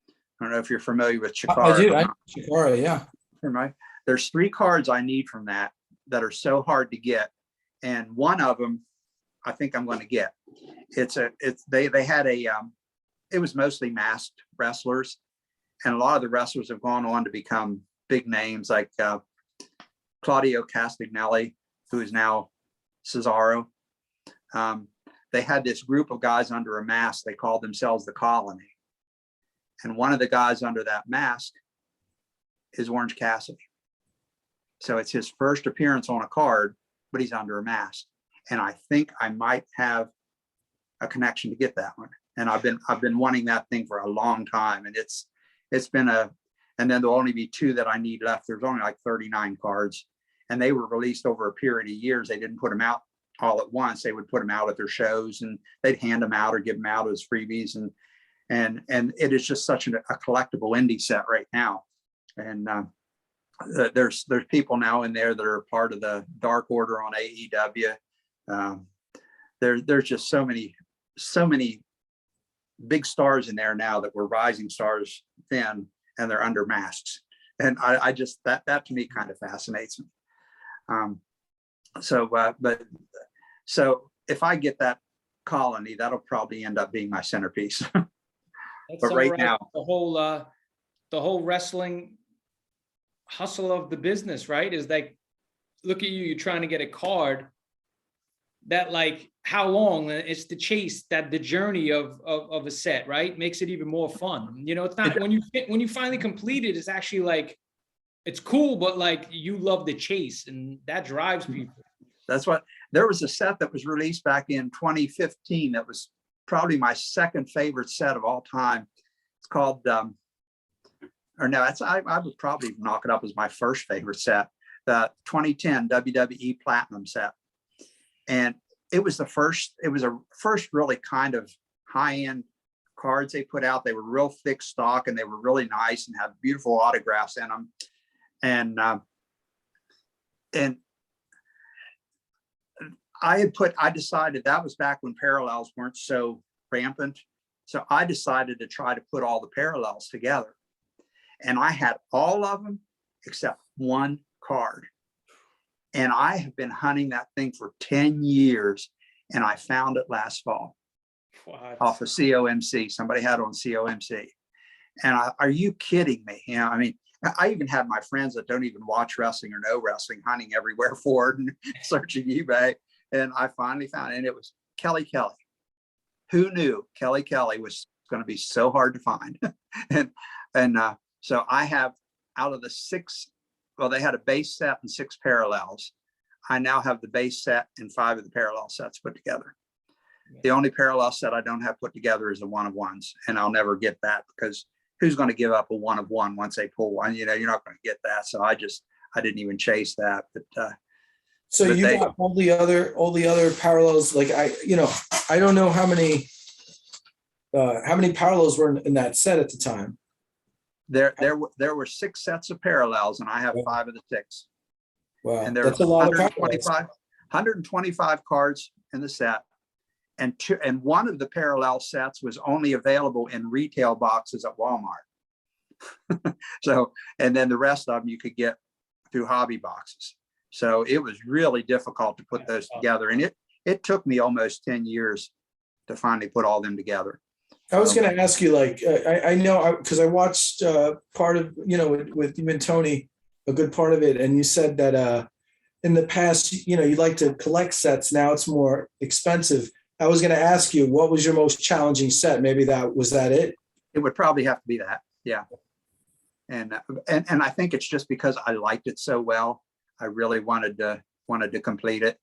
Speaker 1: I don't know if you're familiar with Chikara.
Speaker 3: I do. Chikara, yeah.
Speaker 1: There's 3 cards I need from that are so hard to get, and one of them I think I'm going to get. They had it was mostly masked wrestlers, and a lot of the wrestlers have gone on to become big names, like Claudio Castagnelli, who is now Cesaro. They had this group of guys under a mask. They called themselves the Colony. And one of the guys under that mask is Orange Cassidy. So it's his first appearance on a card, but he's under a mask. And I think I might have a connection to get that one. And I've been wanting that thing for a long time, and it's been and then there'll only be 2 that I need left. There's only like 39 cards, and they were released over a period of years. They didn't put them out all at once. They would put them out at their shows, and they'd hand them out or give them out as freebies. And it is just such a collectible indie set right now. And there's people now in there that are part of the Dark Order on AEW. There's just so many big stars in there now that were rising stars then, and they're under masks. And I just, that to me kind of fascinates me. So if I get that colony, that'll probably end up being my centerpiece. But right now,
Speaker 2: the whole wrestling hustle of the business, right? Is like, look at you, you're trying to get a card that, like, how long? It's the chase, that the journey of a set, right? Makes it even more fun. You know, it's not when you finally complete it, it's actually like, it's cool, but like, you love the chase, and that drives people.
Speaker 1: That's what, there was a set that was released back in 2015 that was probably my second favorite set of all time. It's called I would probably knock it up as my first favorite set, the 2010 WWE Platinum set. And it was a first really kind of high-end cards they put out. They were real thick stock, and they were really nice and had beautiful autographs in them. And I decided, that was back when parallels weren't so rampant. So I decided to try to put all the parallels together. And I had all of them except one card. And I have been hunting that thing for 10 years. And I found it last fall.
Speaker 2: What?
Speaker 1: Off of COMC. Somebody had it on COMC. And are you kidding me? You know, I mean, I even had my friends that don't even watch wrestling or know wrestling hunting everywhere for it and searching eBay. And I finally found it, and it was Kelly Kelly. Who knew Kelly Kelly was going to be so hard to find? So I have, out of the 6, well, they had a base set and 6 parallels. I now have the base set and 5 of the parallel sets put together. The only parallel set I don't have put together is the 1-of-1s, and I'll never get that, because who's going to give up a 1-of-1 once they pull one? You know, you're not going to get that. So I didn't even chase that. But
Speaker 3: so you got all the other parallels. Like, I don't know how many parallels were in that set at the time.
Speaker 1: There were 6 sets of parallels, and I have 5 of the 6.
Speaker 3: Wow,
Speaker 1: And there
Speaker 3: that's
Speaker 1: were
Speaker 3: a lot of
Speaker 1: 125 cards in the set, and one of the parallel sets was only available in retail boxes at Walmart. So, and then the rest of them you could get through hobby boxes. So it was really difficult to put those together, and it took me almost 10 years to finally put all them together.
Speaker 3: I was going to ask you, like, I know, because I watched part of, with you and Tony, a good part of it. And you said that in the past, you like to collect sets. Now it's more expensive. I was going to ask you, what was your most challenging set? Maybe was that it?
Speaker 1: It would probably have to be that. Yeah. And I think it's just because I liked it so well. I really wanted to complete it.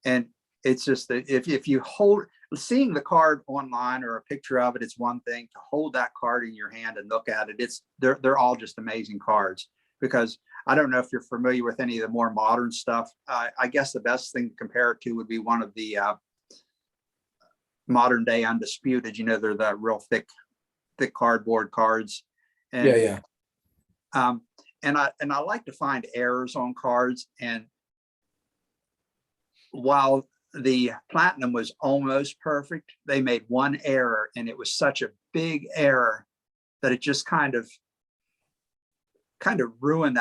Speaker 1: And it's just that if you seeing the card online or a picture of it, it's one thing. To hold that card in your hand and look at it, they're all just amazing cards. Because I don't know if you're familiar with any of the more modern stuff. I guess the best thing to compare it to would be one of the modern day Undisputed. They're the real thick cardboard cards. And,
Speaker 3: yeah.
Speaker 1: And I like to find errors on cards. And while the Platinum was almost perfect, they made one error, and it was such a big error that it just kind of ruined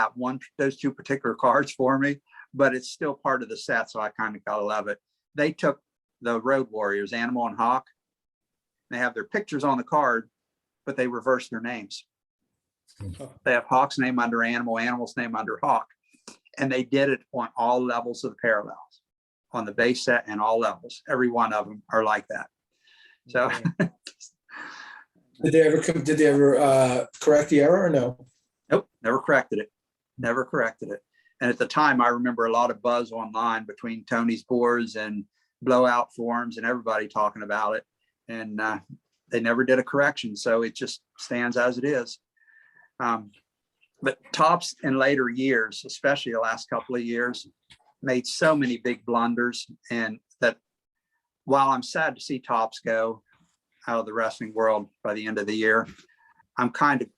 Speaker 1: those 2 particular cards for me. But it's still part of the set, so I kind of gotta love it. They took the Road Warriors, Animal and Hawk. They have their pictures on the card, but they reversed their names. They have Hawk's name under Animal, Animal's name under Hawk, and they did it on all levels of the parallels, on the base set and all levels. Every one of them are like that. So,
Speaker 3: did they ever correct the error or no?
Speaker 1: Nope, never corrected it. And at the time, I remember a lot of buzz online between Tony's boards and blowout forums and everybody talking about it. And they never did a correction, so it just stands as it is. But Topps in later years, especially the last couple of years, made so many big blunders, and that while I'm sad to see Topps go out of the wrestling world by the end of the year, I'm kind of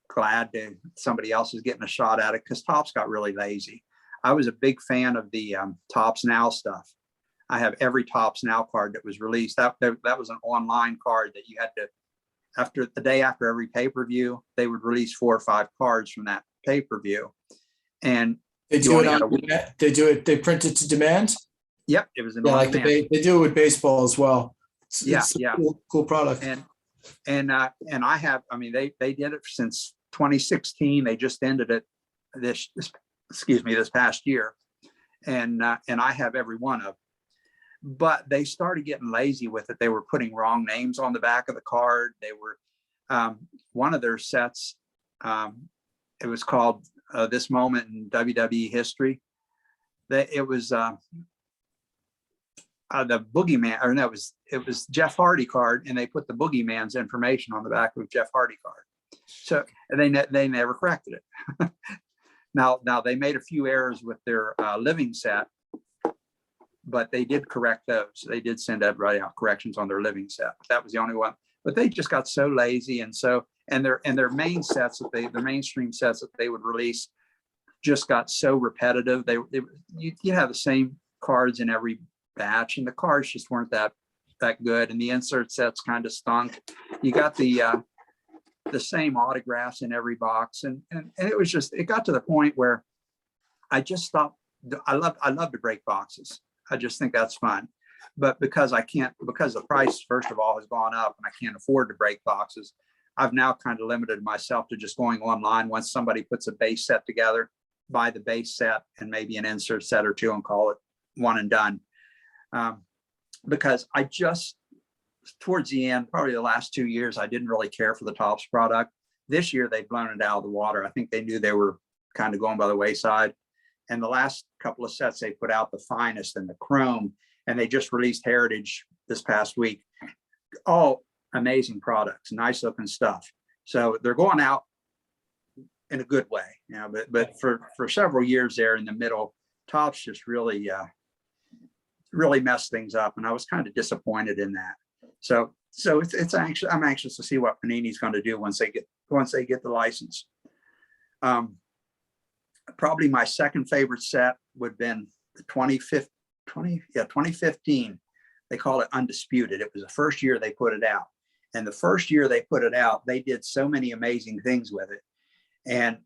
Speaker 1: glad that somebody else is getting a shot at it, because Topps got really lazy. I was a big fan of the Topps Now stuff. I have every Topps Now card that was released. That was an online card that you had to, after the day after every pay-per-view, they would release 4 or 5 cards from that pay-per-view. And
Speaker 3: They
Speaker 1: you
Speaker 3: do it
Speaker 1: only had
Speaker 3: on, they do it, they print it to demand.
Speaker 1: yep, it was an
Speaker 3: Yeah,
Speaker 1: on
Speaker 3: like
Speaker 1: demand.
Speaker 3: they do it with baseball as well.
Speaker 1: Yeah,
Speaker 3: It's a
Speaker 1: yeah.
Speaker 3: cool product.
Speaker 1: And I have, I mean, they did it since 2016. They just ended it this past year. And I have every one of them. But they started getting lazy with it. They were putting wrong names on the back of the card. They were, one of their sets, it was called This Moment in WWE History. It was the Boogeyman, or no, it was Jeff Hardy card, and they put the Boogeyman's information on the back of Jeff Hardy card. So they never corrected it. Now they made a few errors with their living set, but they did correct those. They did send everybody out corrections on their living set. That was the only one. But they just got so lazy, and their main sets that the mainstream sets that they would release just got so repetitive. You have the same cards in every batch, and the cards just weren't that good, and the insert sets kind of stunk. You got the same autographs in every box, and it was just, it got to the point where I just stopped. I love to break boxes. I just think that's fun, but because the price, first of all, has gone up and I can't afford to break boxes, I've now kind of limited myself to just going online. Once somebody puts a base set together, buy the base set and maybe an insert set or 2 and call it one and done. Because I just, towards the end, probably the last 2 years, I didn't really care for the Topps product. This year, they've blown it out of the water. I think they knew they were kind of going by the wayside. And the last couple of sets, they put out the Finest and the Chrome, and they just released Heritage this past week. All amazing products, nice looking stuff. So they're going out in a good way, but for several years there in the middle, Topps just really messed things up, and I was kind of disappointed in that. So I'm anxious to see what Panini's going to do once they get the license. Probably my second favorite set would have been the 2015. They call it Undisputed. It was the first year they put it out. And the first year they put it out, they did so many amazing things with it. And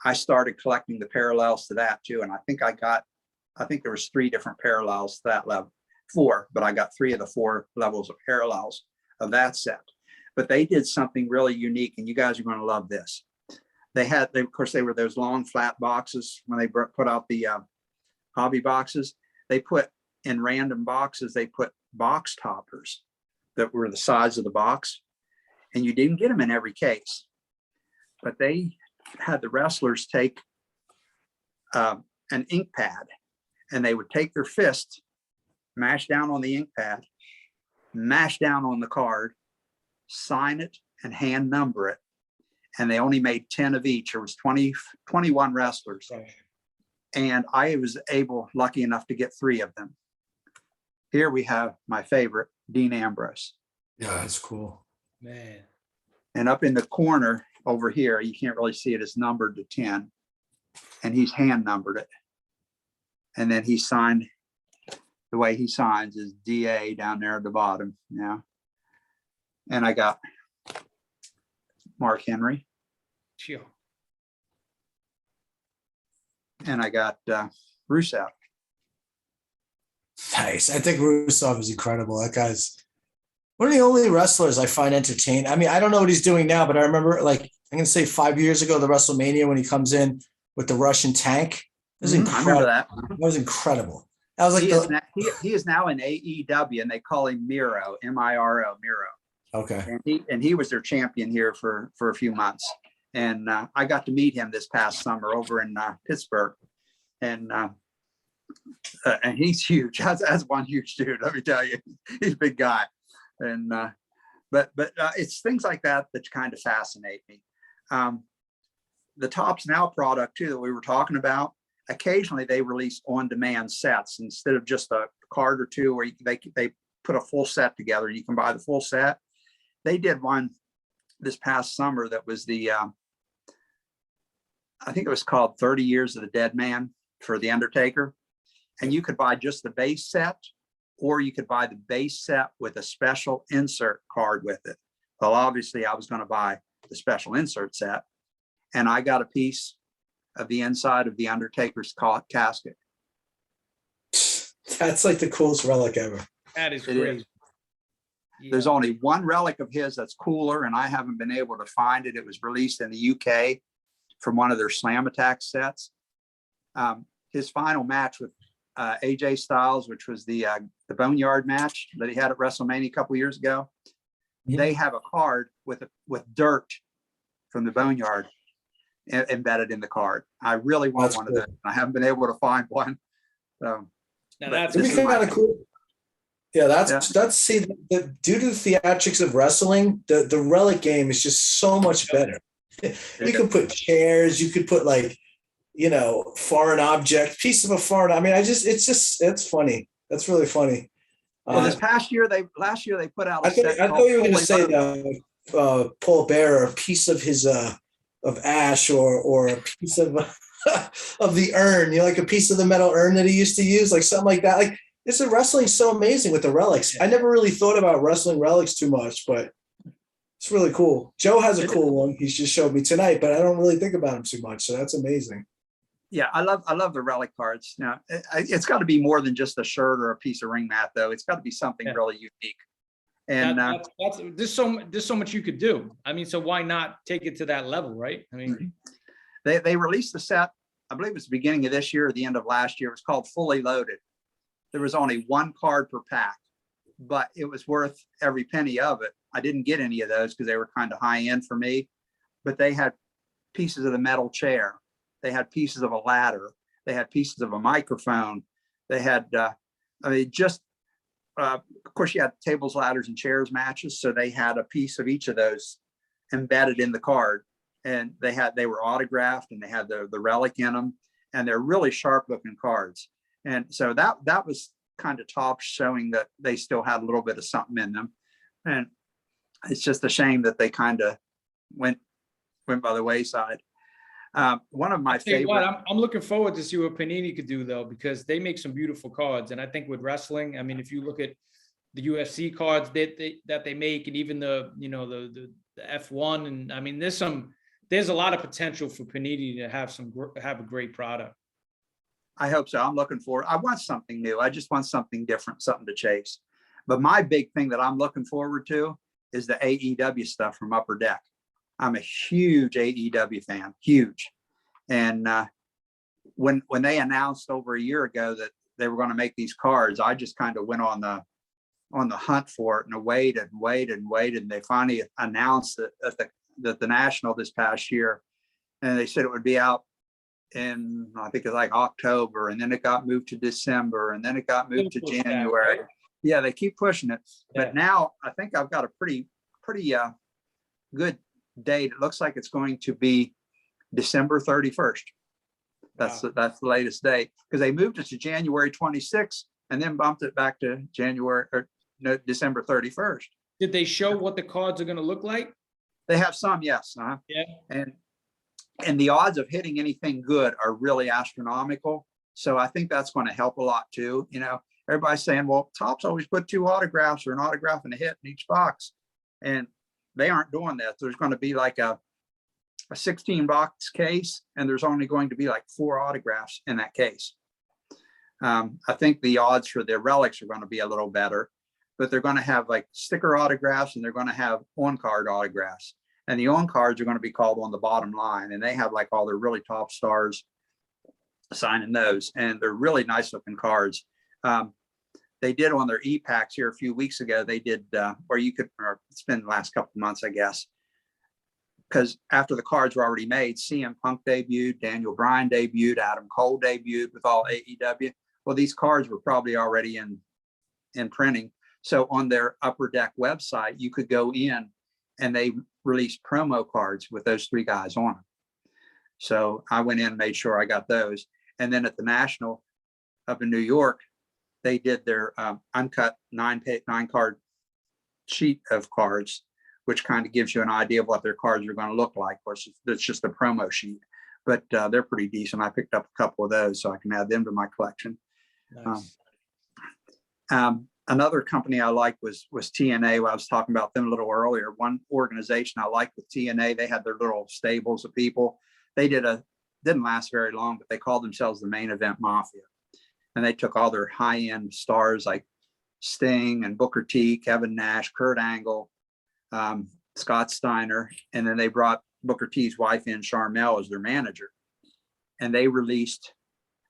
Speaker 1: I started collecting the parallels to that too. And I think there was 3 different parallels to that level, 4, but I got 3 of the 4 levels of parallels of that set. But they did something really unique, and you guys are going to love this. Of course, they were those long flat boxes when they put out the hobby boxes. They put in random boxes, they put box toppers that were the size of the box, and you didn't get them in every case. But they had the wrestlers take an ink pad, and they would take their fist, mash down on the ink pad, mash down on the card, sign it, and hand number it. And they only made 10 of each. There was 21 wrestlers. And I was lucky enough to get 3 of them. Here we have my favorite, Dean Ambrose.
Speaker 3: Yeah, that's cool.
Speaker 2: Man.
Speaker 1: And up in the corner over here, you can't really see it, it's numbered to 10. And he's hand numbered it. And then he signed, the way he signs is DA down there at the bottom. Yeah. And I got Mark Henry.
Speaker 2: Sure.
Speaker 1: And I got Rusev.
Speaker 3: Nice. I think Rusev is incredible. That guy's one of the only wrestlers I find entertaining. I mean, I don't know what he's doing now, but I remember, like, I'm going to say 5 years ago, the WrestleMania, when he comes in with the Russian tank. It was incredible.
Speaker 1: I remember that.
Speaker 3: That was incredible. That was like
Speaker 1: he is now in AEW, and they call him Miro, Miro, Miro.
Speaker 3: Okay.
Speaker 1: And he was their champion here for a few months. And I got to meet him this past summer over in Pittsburgh. And he's huge. That's one huge dude. Let me tell you, he's a big guy. And but it's things like that that kind of fascinate me. The Tops Now product too that we were talking about, occasionally they release on-demand sets instead of just a card or two where they put a full set together. You can buy the full set. They did one this past summer that was the, I think it was called 30 Years of the Dead Man for The Undertaker. And you could buy just the base set, or you could buy the base set with a special insert card with it. Well, obviously I was going to buy the special insert set, and I got a piece of the inside of the Undertaker's casket.
Speaker 3: That's like the coolest relic ever.
Speaker 2: That is
Speaker 1: It
Speaker 2: crazy.
Speaker 1: is.
Speaker 2: Yeah.
Speaker 1: There's only one relic of his that's cooler, and I haven't been able to find it. It was released in the UK from one of their Slam Attack sets. His final match with AJ Styles, which was the Boneyard match that he had at WrestleMania a couple years ago. They have a card with dirt from the Boneyard embedded in the card. I really want
Speaker 3: That's
Speaker 1: one
Speaker 3: cool.
Speaker 1: of those. I haven't been able to find one. So,
Speaker 2: Now
Speaker 1: but
Speaker 2: that's
Speaker 3: It'd
Speaker 1: this
Speaker 3: be
Speaker 1: is my
Speaker 3: kind of
Speaker 1: thing.
Speaker 3: cool. Yeah, that's see, due to the theatrics of wrestling, the relic game is just so much better. You can put chairs, you could put like, foreign object, piece of a foreign. I mean, it's funny. That's really funny.
Speaker 1: Well, this last year they put out a
Speaker 3: I
Speaker 1: set
Speaker 3: thought
Speaker 1: called
Speaker 3: you were going to
Speaker 1: Fully
Speaker 3: say
Speaker 1: Loaded.
Speaker 3: Paul Bearer, a piece of his of ash or a piece of of the urn, like a piece of the metal urn that he used to use, like something like that. Like this is wrestling's so amazing with the relics. I never really thought about wrestling relics too much, but it's really cool. Joe has a cool one. He's just showed me tonight, but I don't really think about him too much. So that's amazing.
Speaker 1: Yeah, I love the relic cards. Now, it's got to be more than just a shirt or a piece of ring mat, though. It's got to be something really unique. And
Speaker 2: there's so much you could do. I mean, so why not take it to that level, right? I mean,
Speaker 1: they released the set, I believe it was the beginning of this year or the end of last year. It was called Fully Loaded. There was only one card per pack, but it was worth every penny of it. I didn't get any of those because they were kind of high end for me, but they had pieces of the metal chair. They had pieces of a ladder. They had pieces of a microphone. They had, of course, you had tables, ladders, and chairs matches. So they had a piece of each of those embedded in the card, and they were autographed, and they had the relic in them, and they're really sharp looking cards. And so that was kind of top, showing that they still had a little bit of something in them. And it's just a shame that they kind of went by the wayside. One of my favorite.
Speaker 2: I'm looking forward to see what Panini could do, though, because they make some beautiful cards. And I think with wrestling, I mean, if you look at the UFC cards that they make, and even the F1, and I mean, there's a lot of potential for Panini to have a great product.
Speaker 1: I hope so. I'm looking forward. I want something new. I just want something different, something to chase. But my big thing that I'm looking forward to is the AEW stuff from Upper Deck. I'm a huge AEW fan, huge. And when they announced over a year ago that they were going to make these cards, I just kind of went on the hunt for it, and I waited and waited and waited. And they finally announced it at the National this past year. And they said it would be out in, I think it's like October, and then it got moved to December, and then it got moved to January. Right? Yeah, they keep pushing it. Yeah. But now I think I've got a pretty good date. It looks like it's going to be December 31st. That's the latest date, because they moved it to January 26th and then bumped it back to December 31st.
Speaker 2: Did they show what the cards are going to look like?
Speaker 1: They have some, yes. Yeah. And the odds of hitting anything good are really astronomical. So I think that's going to help a lot too. Everybody's saying, well, Topps always put 2 autographs or an autograph and a hit in each box. And they aren't doing that. There's going to be like a 16 box case, and there's only going to be like 4 autographs in that case. I think the odds for the relics are going to be a little better, but they're going to have like sticker autographs, and they're going to have on-card autographs. And the on-cards are going to be called on the bottom line, and they have like all their really top stars signing those, and they're really nice looking cards. They did on their e-packs here a few weeks ago. They did where you could, or it's been the last couple of months, I guess, because after the cards were already made, CM Punk debuted, Daniel Bryan debuted, Adam Cole debuted with all AEW. Well, these cards were probably already in printing. So on their Upper Deck website, you could go in and they released promo cards with those 3 guys on them. So I went in and made sure I got those. And then at the National up in New York, they did their uncut 9-card sheet of cards, which kind of gives you an idea of what their cards are going to look like. Of course, it's just a promo sheet, but they're pretty decent. I picked up a couple of those so I can add them to my collection.
Speaker 2: Nice.
Speaker 1: Another company I liked was TNA. I was talking about them a little earlier. One organization I liked with TNA, they had their little stables of people. They didn't last very long, but they called themselves the Main Event Mafia. And they took all their high-end stars like Sting and Booker T, Kevin Nash, Kurt Angle, Scott Steiner, and then they brought Booker T's wife in, Charmel, as their manager. And they released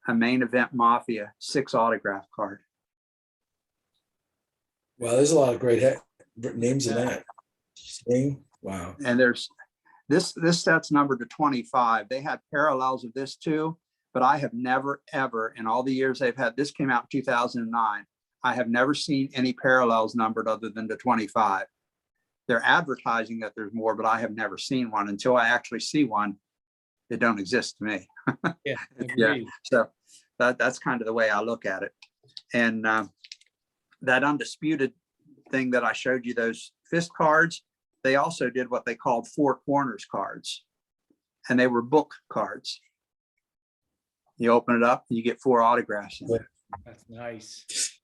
Speaker 1: a Main Event Mafia 6 autograph card.
Speaker 3: Wow, there's a lot of great names in that. Sting. Wow.
Speaker 1: And there's this set's numbered to 25. They had parallels of this too, but I have never, ever, in all the years they've had, this came out in 2009, I have never seen any parallels numbered other than the 25. They're advertising that there's more, but I have never seen one. Until I actually see one, it don't exist to me.
Speaker 2: Yeah.
Speaker 1: Yeah. So that's kind of the way I look at it. And that undisputed thing that I showed you, those fist cards, they also did what they called 4 corners cards, and they were book cards. You open it up and you get 4 autographs in there.
Speaker 2: That's nice.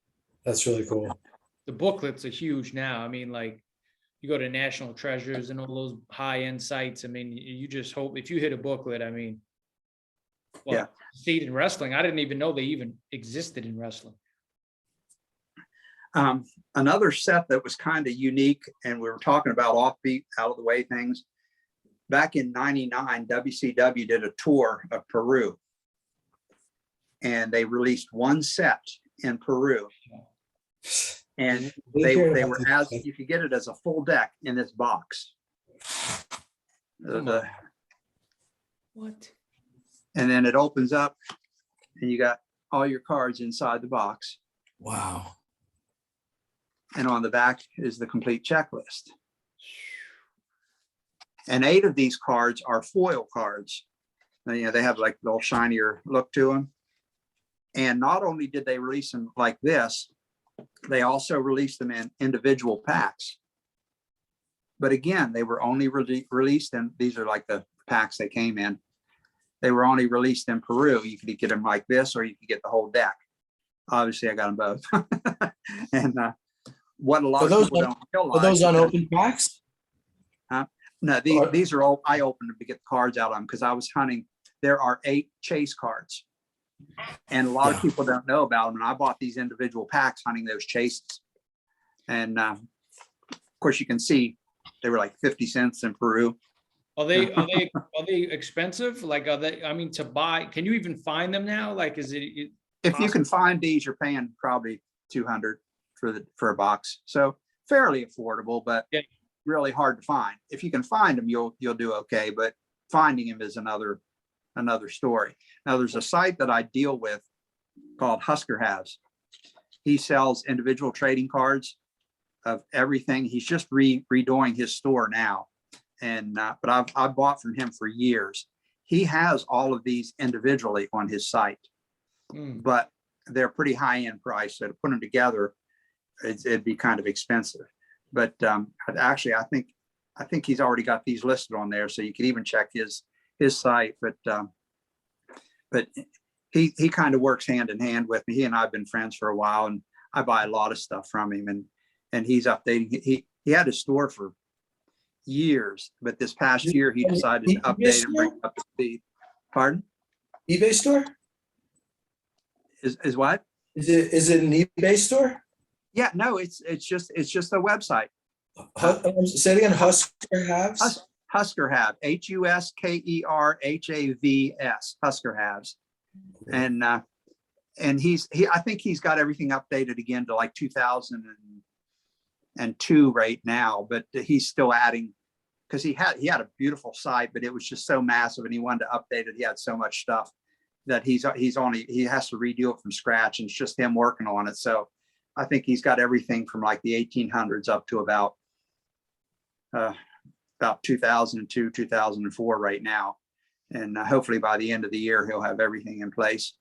Speaker 3: That's really cool.
Speaker 2: The booklets are huge now. I mean, like, you go to National Treasures and all those high-end sites. I mean, you just hope if you hit a booklet, I mean, well,
Speaker 1: Yeah.
Speaker 2: see it in wrestling. I didn't even know they even existed in wrestling.
Speaker 1: Another set that was kind of unique, and we were talking about offbeat, out of the way things. Back in '99, WCW did a tour of Peru, and they released one set in Peru. And they were as you could get it as a full deck in this box.
Speaker 2: What?
Speaker 1: And then it opens up, and you got all your cards inside the box.
Speaker 3: Wow.
Speaker 1: And on the back is the complete checklist. And 8 of these cards are foil cards. Now, you know, they have like a little shinier look to them. And not only did they release them like this, they also released them in individual packs. But again, they were only released in, these are like the packs they came in. They were only released in Peru. You could get them like this, or you could get the whole deck. Obviously, I got them both. And what a lot of people don't realize.
Speaker 3: Are those unopened packs?
Speaker 1: No, these are all, I opened them to get the cards out of them because I was hunting. There are 8 chase cards. And a lot of people don't know about them. And I bought these individual packs hunting those chases. And of course, you can see they were like 50 cents in Peru.
Speaker 2: Are they expensive? Like, are they, I mean, to buy, can you even find them now? Like, is it?
Speaker 1: If you can find these, you're paying probably $200 for a box. So fairly affordable, but really hard to find. If you can find them, you'll do okay. But finding them is another story. Now, there's a site that I deal with called Husker Halves. He sells individual trading cards of everything. He's just redoing his store now. And but I've bought from him for years. He has all of these individually on his site, but they're pretty high end price. So to put them together, it'd be kind of expensive. But actually, I think he's already got these listed on there, so you can even check his site. But he kind of works hand in hand with me. He and I have been friends for a while, and I buy a lot of stuff from him. And he's updating. He had a store for years, but this past year he decided to update and bring up to speed. Pardon?
Speaker 3: eBay store?
Speaker 1: Is what?
Speaker 3: Is it an eBay store?
Speaker 1: Yeah, no, it's just a website.
Speaker 3: Say it again. Husker Halves.
Speaker 1: Husker Halves, HUSKERHAVS, Husker Halves, and I think he's got everything updated again to like 2002 right now, but he's still adding because he had a beautiful site, but it was just so massive, and he wanted to update it. He had so much stuff that he has to redo it from scratch, and it's just him working on it. So I think he's got everything from like the 1800s up to about 2002, 2004 right now. And hopefully by the end of the year, he'll have everything in place.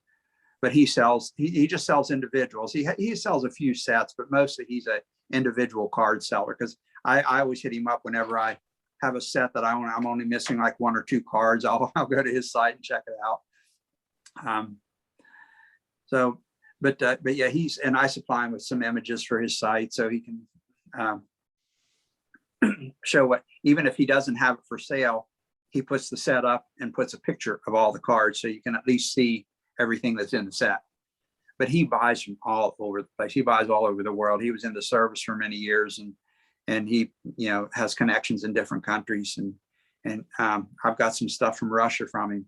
Speaker 1: But he just sells individuals. He sells a few sets, but mostly he's an individual card seller, because I always hit him up whenever I have a set that I'm only missing like 1 or 2 cards. I'll go to his site and check it out. But yeah, and I supply him with some images for his site so he can show what, even if he doesn't have it for sale, he puts the set up and puts a picture of all the cards so you can at least see everything that's in the set. But he buys from all over the place. He buys all over the world. He was in the service for many years, and he, you know, has connections in different countries. And I've got some stuff from Russia from him,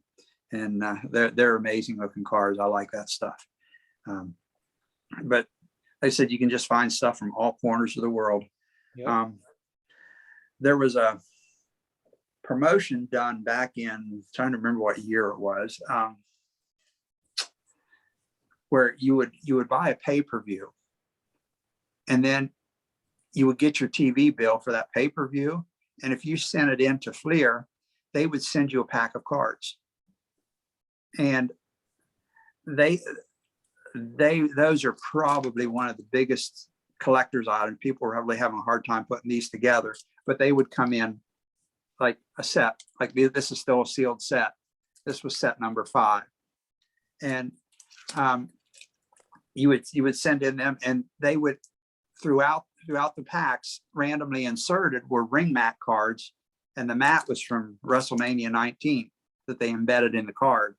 Speaker 1: and they're amazing looking cards. I like that stuff. But like I said, you can just find stuff from all corners of the world. Yep. There was a promotion done back in, trying to remember what year it was, where you would buy a pay-per-view, and then you would get your TV bill for that pay-per-view. And if you sent it in to Fleer, they would send you a pack of cards. And those are probably one of the biggest collector's items. People are really having a hard time putting these together, but they would come in like a set, like this is still a sealed set. This was set number 5. And you would send in them, and they would, throughout the packs, randomly inserted were ring mat cards, and the mat was from WrestleMania 19 that they embedded in the card.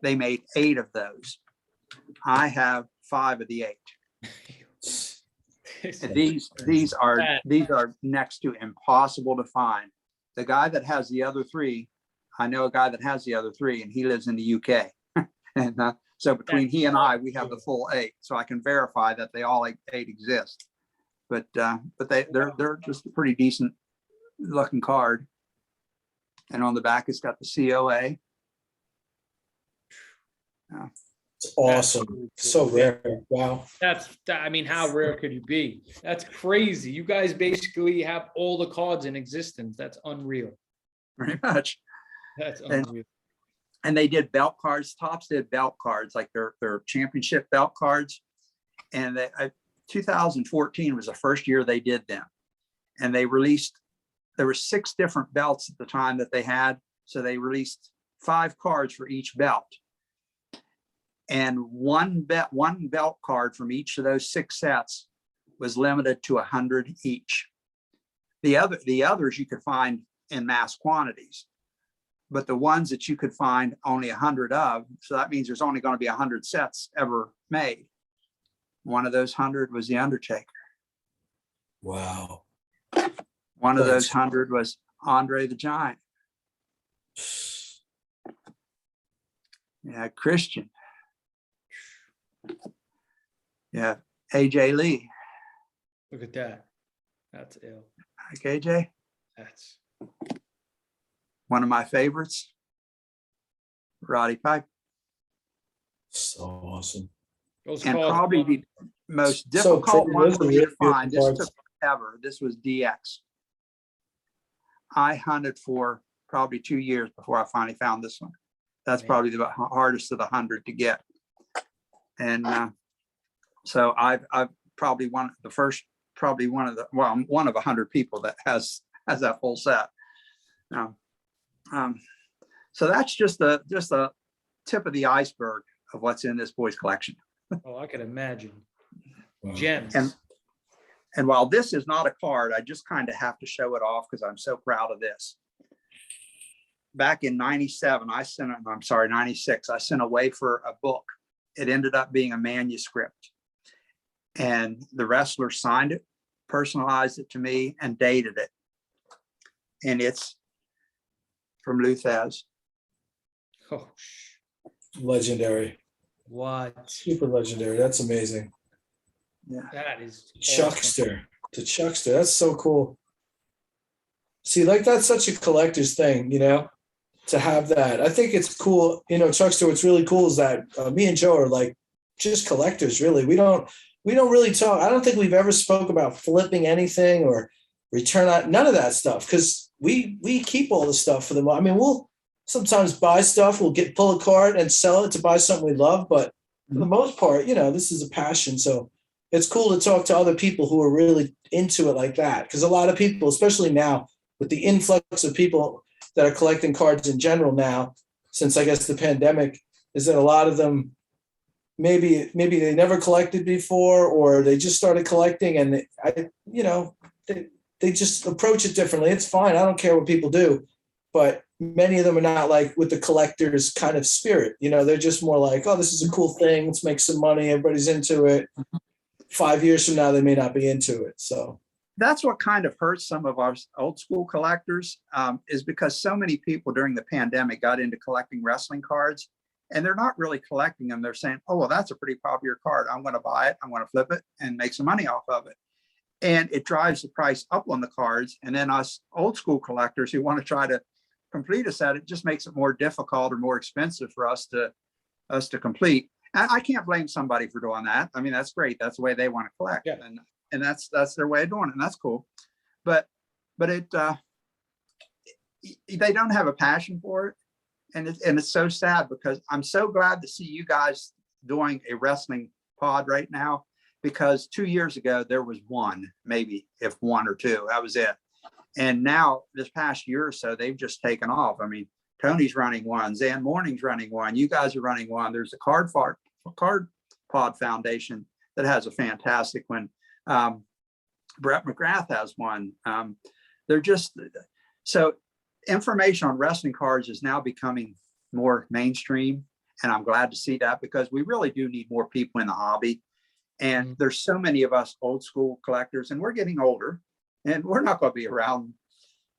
Speaker 1: They made 8 of those. I have 5 of the 8. And these are next to impossible to find. The guy that has the other 3, I know a guy that has the other 3, and he lives in the UK. And so between he and I, we have the full 8. So I can verify that they all 8 exist. But they're just a pretty decent looking card. And on the back, it's got the COA.
Speaker 3: It's awesome. So rare. Wow.
Speaker 2: I mean, how rare could you be? That's crazy. You guys basically have all the cards in existence. That's unreal.
Speaker 1: Pretty much.
Speaker 2: That's unreal.
Speaker 1: And they did belt cards. Topps did belt cards, like their championship belt cards. And 2014 was the first year they did them. And they released, there were 6 different belts at the time that they had. So they released 5 cards for each belt. And one belt card from each of those 6 sets was limited to 100 each. The others you could find in mass quantities, but the ones that you could find only 100 of, so that means there's only going to be 100 sets ever made. One of those 100 was The Undertaker.
Speaker 3: Wow.
Speaker 1: One of those 100 was Andre the Giant. Yeah, Christian. Yeah, AJ Lee.
Speaker 2: Look at that. That's ill.
Speaker 1: Like AJ.
Speaker 2: That's
Speaker 1: one of my favorites. Roddy Piper.
Speaker 3: So awesome.
Speaker 2: those
Speaker 1: And
Speaker 2: cards.
Speaker 1: probably the most
Speaker 3: So
Speaker 1: difficult one for me to
Speaker 3: pretty
Speaker 1: find. This
Speaker 3: cards.
Speaker 1: took forever. This was DX. I hunted for probably 2 years before I finally found this one. That's
Speaker 2: Man.
Speaker 1: probably the hardest of the 100 to get. And so I've probably one of 100 people that has that full set. So that's just the tip of the iceberg of what's in this boy's collection.
Speaker 2: Oh, I can imagine.
Speaker 3: Wow.
Speaker 2: Gems.
Speaker 1: And while this is not a card, I just kind of have to show it off because I'm so proud of this. Back in 97, 96, I sent away for a book. It ended up being a manuscript. And the wrestler signed it, personalized it to me, and dated it. And it's from Luthez.
Speaker 2: Oh,
Speaker 3: Legendary.
Speaker 2: what?
Speaker 3: Super legendary. That's amazing.
Speaker 1: Yeah.
Speaker 2: That is
Speaker 3: Chuckster. The Chuckster. That's so cool. See, like that's such a collector's thing, you know, to have that. I think it's cool. You know, Chuckster, what's really cool is that me and Joe are like just collectors, really. we don't really talk. I don't think we've ever spoke about flipping anything or return on none of that stuff because we keep all the stuff for the. I mean, we'll sometimes buy stuff. We'll pull a card and sell it to buy something we love, but for the most part, this is a passion. So it's cool to talk to other people who are really into it like that. Because a lot of people, especially now with the influx of people that are collecting cards in general now, since I guess the pandemic, is that a lot of them maybe they never collected before or they just started collecting and they just approach it differently. It's fine. I don't care what people do. But many of them are not like with the collector's kind of spirit. They're just more like, oh, this is a cool thing. Let's make some money. Everybody's into it. 5 years from now, they may not be into it. So
Speaker 1: that's what kind of hurts some of our old school collectors, is because so many people during the pandemic got into collecting wrestling cards and they're not really collecting them. They're saying, oh, well, that's a pretty popular card. I'm going to buy it. I'm going to flip it and make some money off of it. And it drives the price up on the cards. And then us old school collectors who want to try to complete a set, it just makes it more difficult or more expensive for us to complete. And I can't blame somebody for doing that. I mean, that's great. That's the way they want to collect.
Speaker 2: Yeah.
Speaker 1: And that's their way of doing it. And that's cool. But they don't have a passion for it. And it's so sad because I'm so glad to see you guys doing a wrestling pod right now, because 2 years ago, there was one, maybe if one or two, that was it. And now this past year or so, they've just taken off. I mean, Tony's running one, Zan Morning's running one, you guys are running one. There's a Card Pod Foundation that has a fantastic one. Brett McGrath has one. They're just, so information on wrestling cards is now becoming more mainstream. And I'm glad to see that because we really do need more people in the hobby. And there's so many of us old school collectors and we're getting older. And we're not going to be around.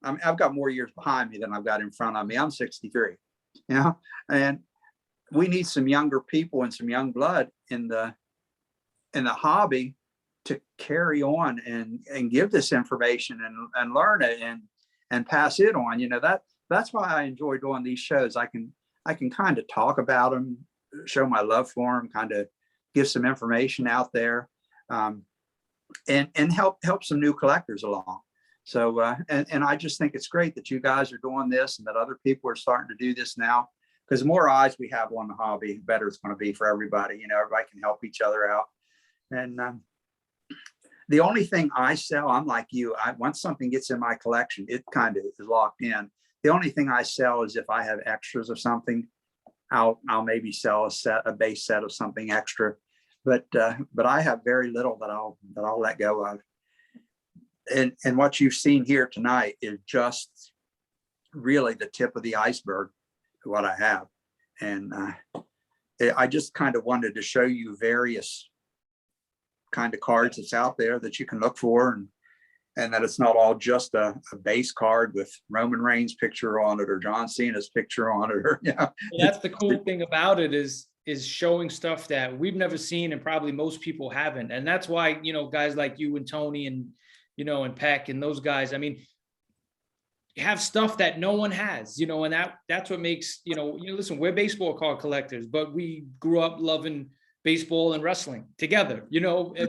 Speaker 1: I mean, I've got more years behind me than I've got in front of me. I'm 63, and we need some younger people and some young blood in the hobby to carry on and give this information and learn it and pass it on. That's why I enjoy doing these shows. I can kind of talk about them, show my love for them, kind of give some information out there. And help some new collectors along. So, and I just think it's great that you guys are doing this and that other people are starting to do this now, because the more eyes we have on the hobby, the better it's going to be for everybody. Everybody can help each other out. And the only thing I sell, I'm like you, once something gets in my collection, it kind of is locked in. The only thing I sell is if I have extras of something, I'll maybe sell a base set of something extra. But I have very little that I'll let go of. And what you've seen here tonight is just really the tip of the iceberg of what I have. And I just kind of wanted to show you various kind of cards that's out there that you can look for, and that it's not all just a base card with Roman Reigns picture on it or John Cena's picture on it. Or
Speaker 2: Well, that's the cool thing about it is showing stuff that we've never seen and probably most people haven't. And that's why, guys like you and Tony and, and Peck and those guys, I mean, have stuff that no one has, and that's what makes, listen, we're baseball card collectors, but we grew up loving baseball and wrestling together,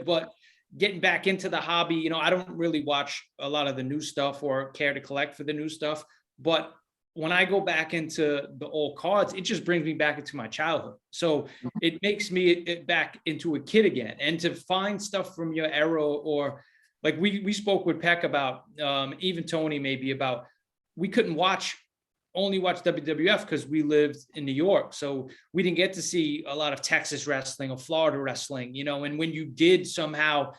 Speaker 2: but getting back into the hobby, I don't really watch a lot of the new stuff or care to collect for the new stuff, but when I go back into the old cards, it just brings me back into my childhood. So it makes me back into a kid again. And to find stuff from your era, or like we spoke with Peck about, even Tony maybe about, we couldn't only watch WWF because we lived in New York. So we didn't get to see a lot of Texas wrestling or Florida wrestling, and when you did somehow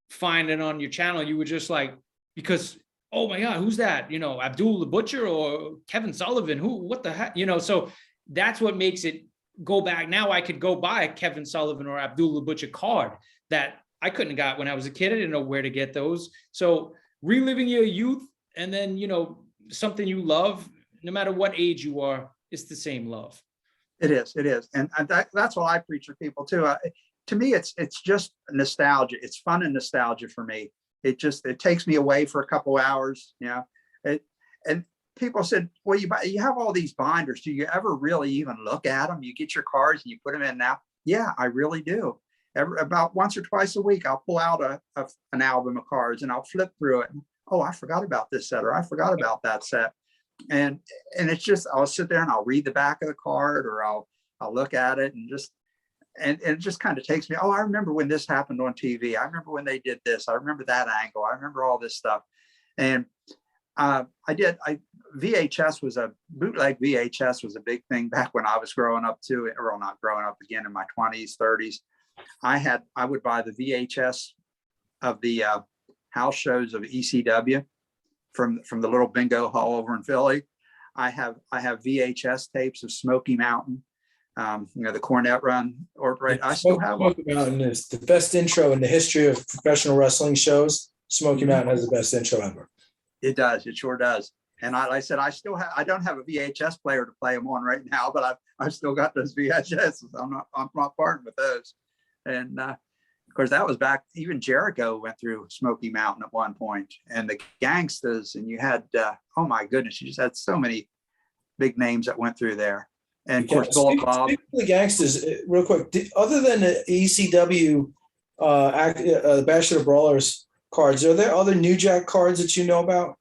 Speaker 2: find it on your channel, you were just like, because oh my God, who's that? Abdul the Butcher or Kevin Sullivan? What the heck? So that's what makes it go back. Now I could go buy a Kevin Sullivan or Abdul the Butcher card that I couldn't have got when I was a kid. I didn't know where to get those. So reliving your youth and then, something you love, no matter what age you are, it's the same love.
Speaker 1: It is. And that's what I preach to people too. To me, it's just nostalgia. It's fun and nostalgia for me. It takes me away for a couple hours, and people said, well, you have all these binders. Do you ever really even look at them? You get your cards and you put them in now. Yeah, I really do. about once or twice a week, I'll pull out an album of cards and I'll flip through it. Oh, I forgot about this set, or I forgot about that set. And it's just, I'll sit there and I'll read the back of the card, or I'll look at it and it just kind of takes me, oh, I remember when this happened on TV. I remember when they did this. I remember that angle. I remember all this stuff. And VHS was bootleg VHS was a big thing back when I was growing up too, or not growing up, again in my 20s, 30s. I would buy the VHS of the house shows of ECW from the little bingo hall over in Philly. I have VHS tapes of Smoky Mountain, the Cornette Run, or right. I still have one.
Speaker 3: Smoky Mountain is the best intro in the history of professional wrestling shows. Smoky Mountain has the best intro ever.
Speaker 1: It does. It sure does. And like I said, I don't have a VHS player to play them on right now, but I've still got those VHS. I'm not parting with those. And of course, that was back, even Jericho went through Smoky Mountain at one point, and the Gangsters, and you had, oh my goodness, you just had so many big names that went through there. And of course, Bullet Bob.
Speaker 3: Speaking of the Gangsters, real quick, other than the ECW, Bachelor Brawlers cards, are there other New Jack cards that you know about?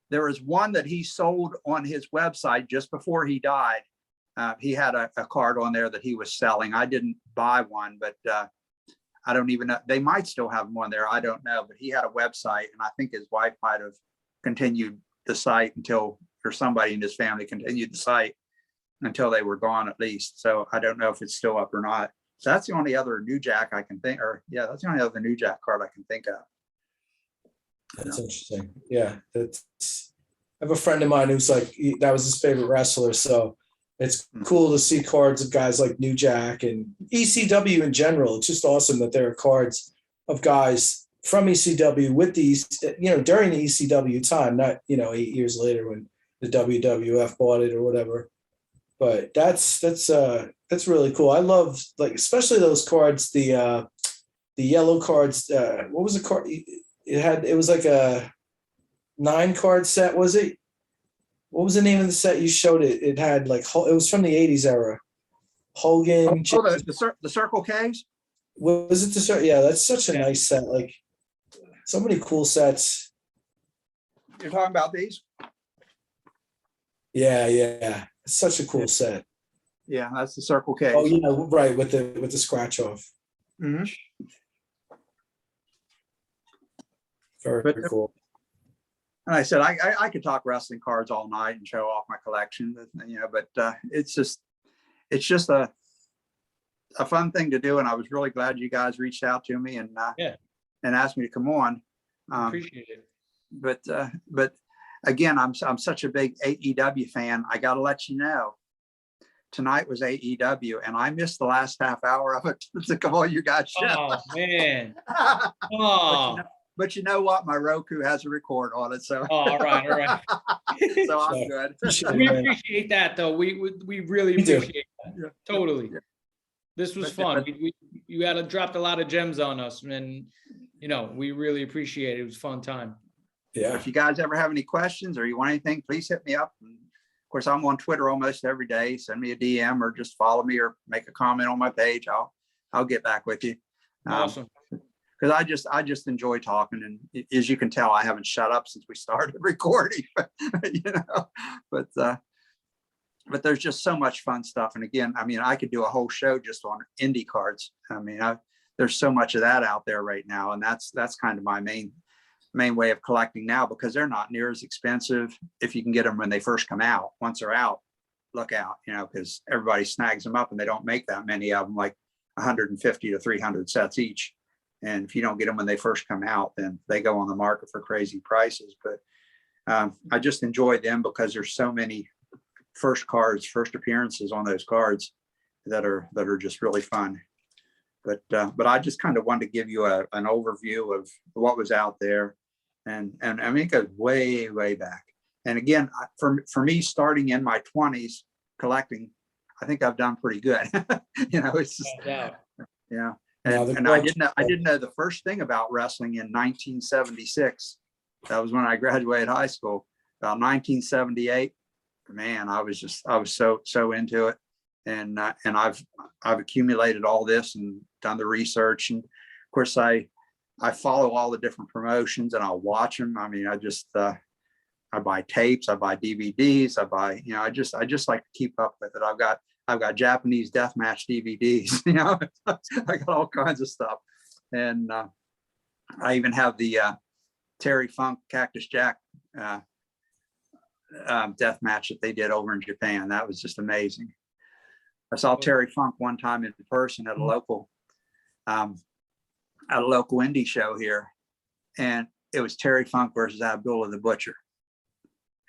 Speaker 1: There was one that he sold on his website just before he died. He had a card on there that he was selling. I didn't buy one, but I don't even know. They might still have them on there. I don't know. But he had a website, and I think his wife might have continued the site or somebody in his family continued the site until they were gone at least. So I don't know if it's still up or not. So that's the only other New Jack I can think, that's the only other New Jack card I can think of.
Speaker 3: That's interesting. Yeah, I have a friend of mine who's like, that was his favorite wrestler. So it's cool to see cards of guys like New Jack and ECW in general. It's just awesome that there are cards of guys from ECW with these, during the ECW time, not, 8 years later when the WWF bought it or whatever. But that's really cool. I love, like, especially those cards, the yellow cards. What was the card? It was like a 9-card set, was it? What was the name of the set you showed it? It had like, it was from the 80s era. Hogan.
Speaker 1: The Circle K's?
Speaker 3: Was it the Circle? Yeah, that's such a nice set. Like, so many cool sets.
Speaker 1: You're talking about these?
Speaker 3: Yeah. It's such a cool set.
Speaker 1: Yeah, that's the Circle K.
Speaker 3: Oh yeah, right, with the scratch off.
Speaker 1: Mm-hmm.
Speaker 3: Very cool.
Speaker 1: And I said I could talk wrestling cards all night and show off my collection, but it's just a fun thing to do, and I was really glad you guys reached out to me and asked me to come on.
Speaker 2: Appreciate it.
Speaker 1: But again, I'm such a big AEW fan. I got to let you know, tonight was AEW, and I missed the last half hour of it to come on you guys' show.
Speaker 2: Oh man! Oh.
Speaker 1: But you know what? My Roku has a record on it, so.
Speaker 2: Oh, all right.
Speaker 1: So I'm good.
Speaker 2: We appreciate that, though. We really appreciate that.
Speaker 1: Yeah.
Speaker 2: Totally.
Speaker 1: Yeah.
Speaker 2: This was fun. You had dropped a lot of gems on us, and we really appreciate it. It was a fun time.
Speaker 3: Yeah.
Speaker 1: If you guys ever have any questions or you want anything, please hit me up. And of course, I'm on Twitter almost every day. Send me a DM or just follow me or make a comment on my page. I'll get back with you.
Speaker 2: Awesome.
Speaker 1: Because I just enjoy talking, and as you can tell, I haven't shut up since we started recording. But there's just so much fun stuff. And again, I could do a whole show just on indie cards. There's so much of that out there right now, and that's kind of my main way of collecting now, because they're not near as expensive if you can get them when they first come out. Once they're out, look out, because everybody snags them up, and they don't make that many of them, like 150 to 300 sets each. And if you don't get them when they first come out, then they go on the market for crazy prices. But I just enjoy them because there's so many first appearances on those cards that are just really fun. But I just kind of wanted to give you an overview of what was out there, and it goes way back. And again, for me, starting in my 20s collecting, I think I've done pretty good. It's just yeah. And I didn't know the first thing about wrestling in 1976. That was when I graduated high school. About 1978, man, I was so into it. and I've accumulated all this and done the research. And of course, I follow all the different promotions and I'll watch them. I mean, I buy tapes, I buy DVDs, I just like to keep up with it. I've got Japanese deathmatch DVDs, I got all kinds of stuff. And I even have the Terry Funk Cactus Jack death match that they did over in Japan. That was just amazing. I saw Terry Funk one time in person at a local indie show here, and it was Terry Funk versus Abdullah the Butcher,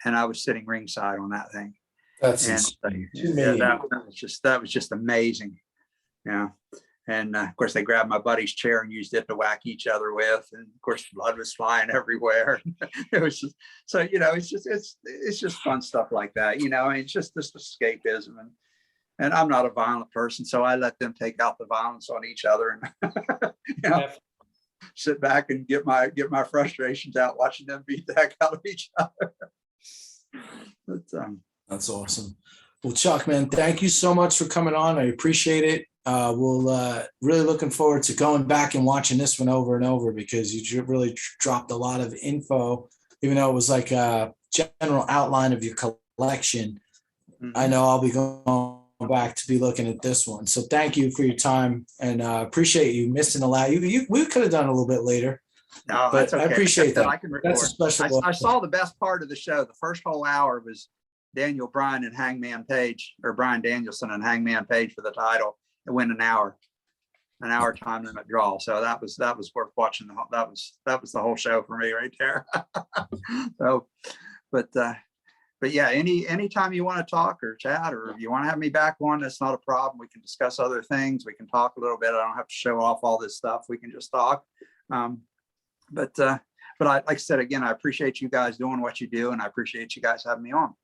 Speaker 1: and I was sitting ringside on that thing.
Speaker 3: That's
Speaker 1: And that was just amazing. Yeah. And of course, they grabbed my buddy's chair and used it to whack each other with, and of course, blood was flying everywhere. It was just so, it's just fun stuff like that. It's just this escapism, and I'm not a violent person, so I let them take out the violence on each other, and sit back and get my frustrations out watching them beat the heck out of each other. But,
Speaker 3: that's awesome. Well, Chuck, man, thank you so much for coming on. I appreciate it. We'll really looking forward to going back and watching this one over and over, because you really dropped a lot of info, even though it was like a general outline of your collection. Mm-hmm. I know I'll be going back to be looking at this one. So thank you for your time, and appreciate you missing a lot. We could have done a little bit later.
Speaker 1: No,
Speaker 3: but
Speaker 1: that's okay.
Speaker 3: I appreciate that.
Speaker 1: I can record.
Speaker 3: That's a special.
Speaker 1: I saw the best part of the show. The first whole hour was Daniel Bryan and Hangman Page, or Bryan Danielson and Hangman Page for the title. It went an hour time limit draw. So that was worth watching. That was the whole show for me right there. So, but yeah, anytime you want to talk or chat, or if you want to have me back on, that's not a problem. We can discuss other things. We can talk a little bit. I don't have to show off all this stuff. We can just talk. But like I said, again, I appreciate you guys doing what you do, and I appreciate you guys having me on.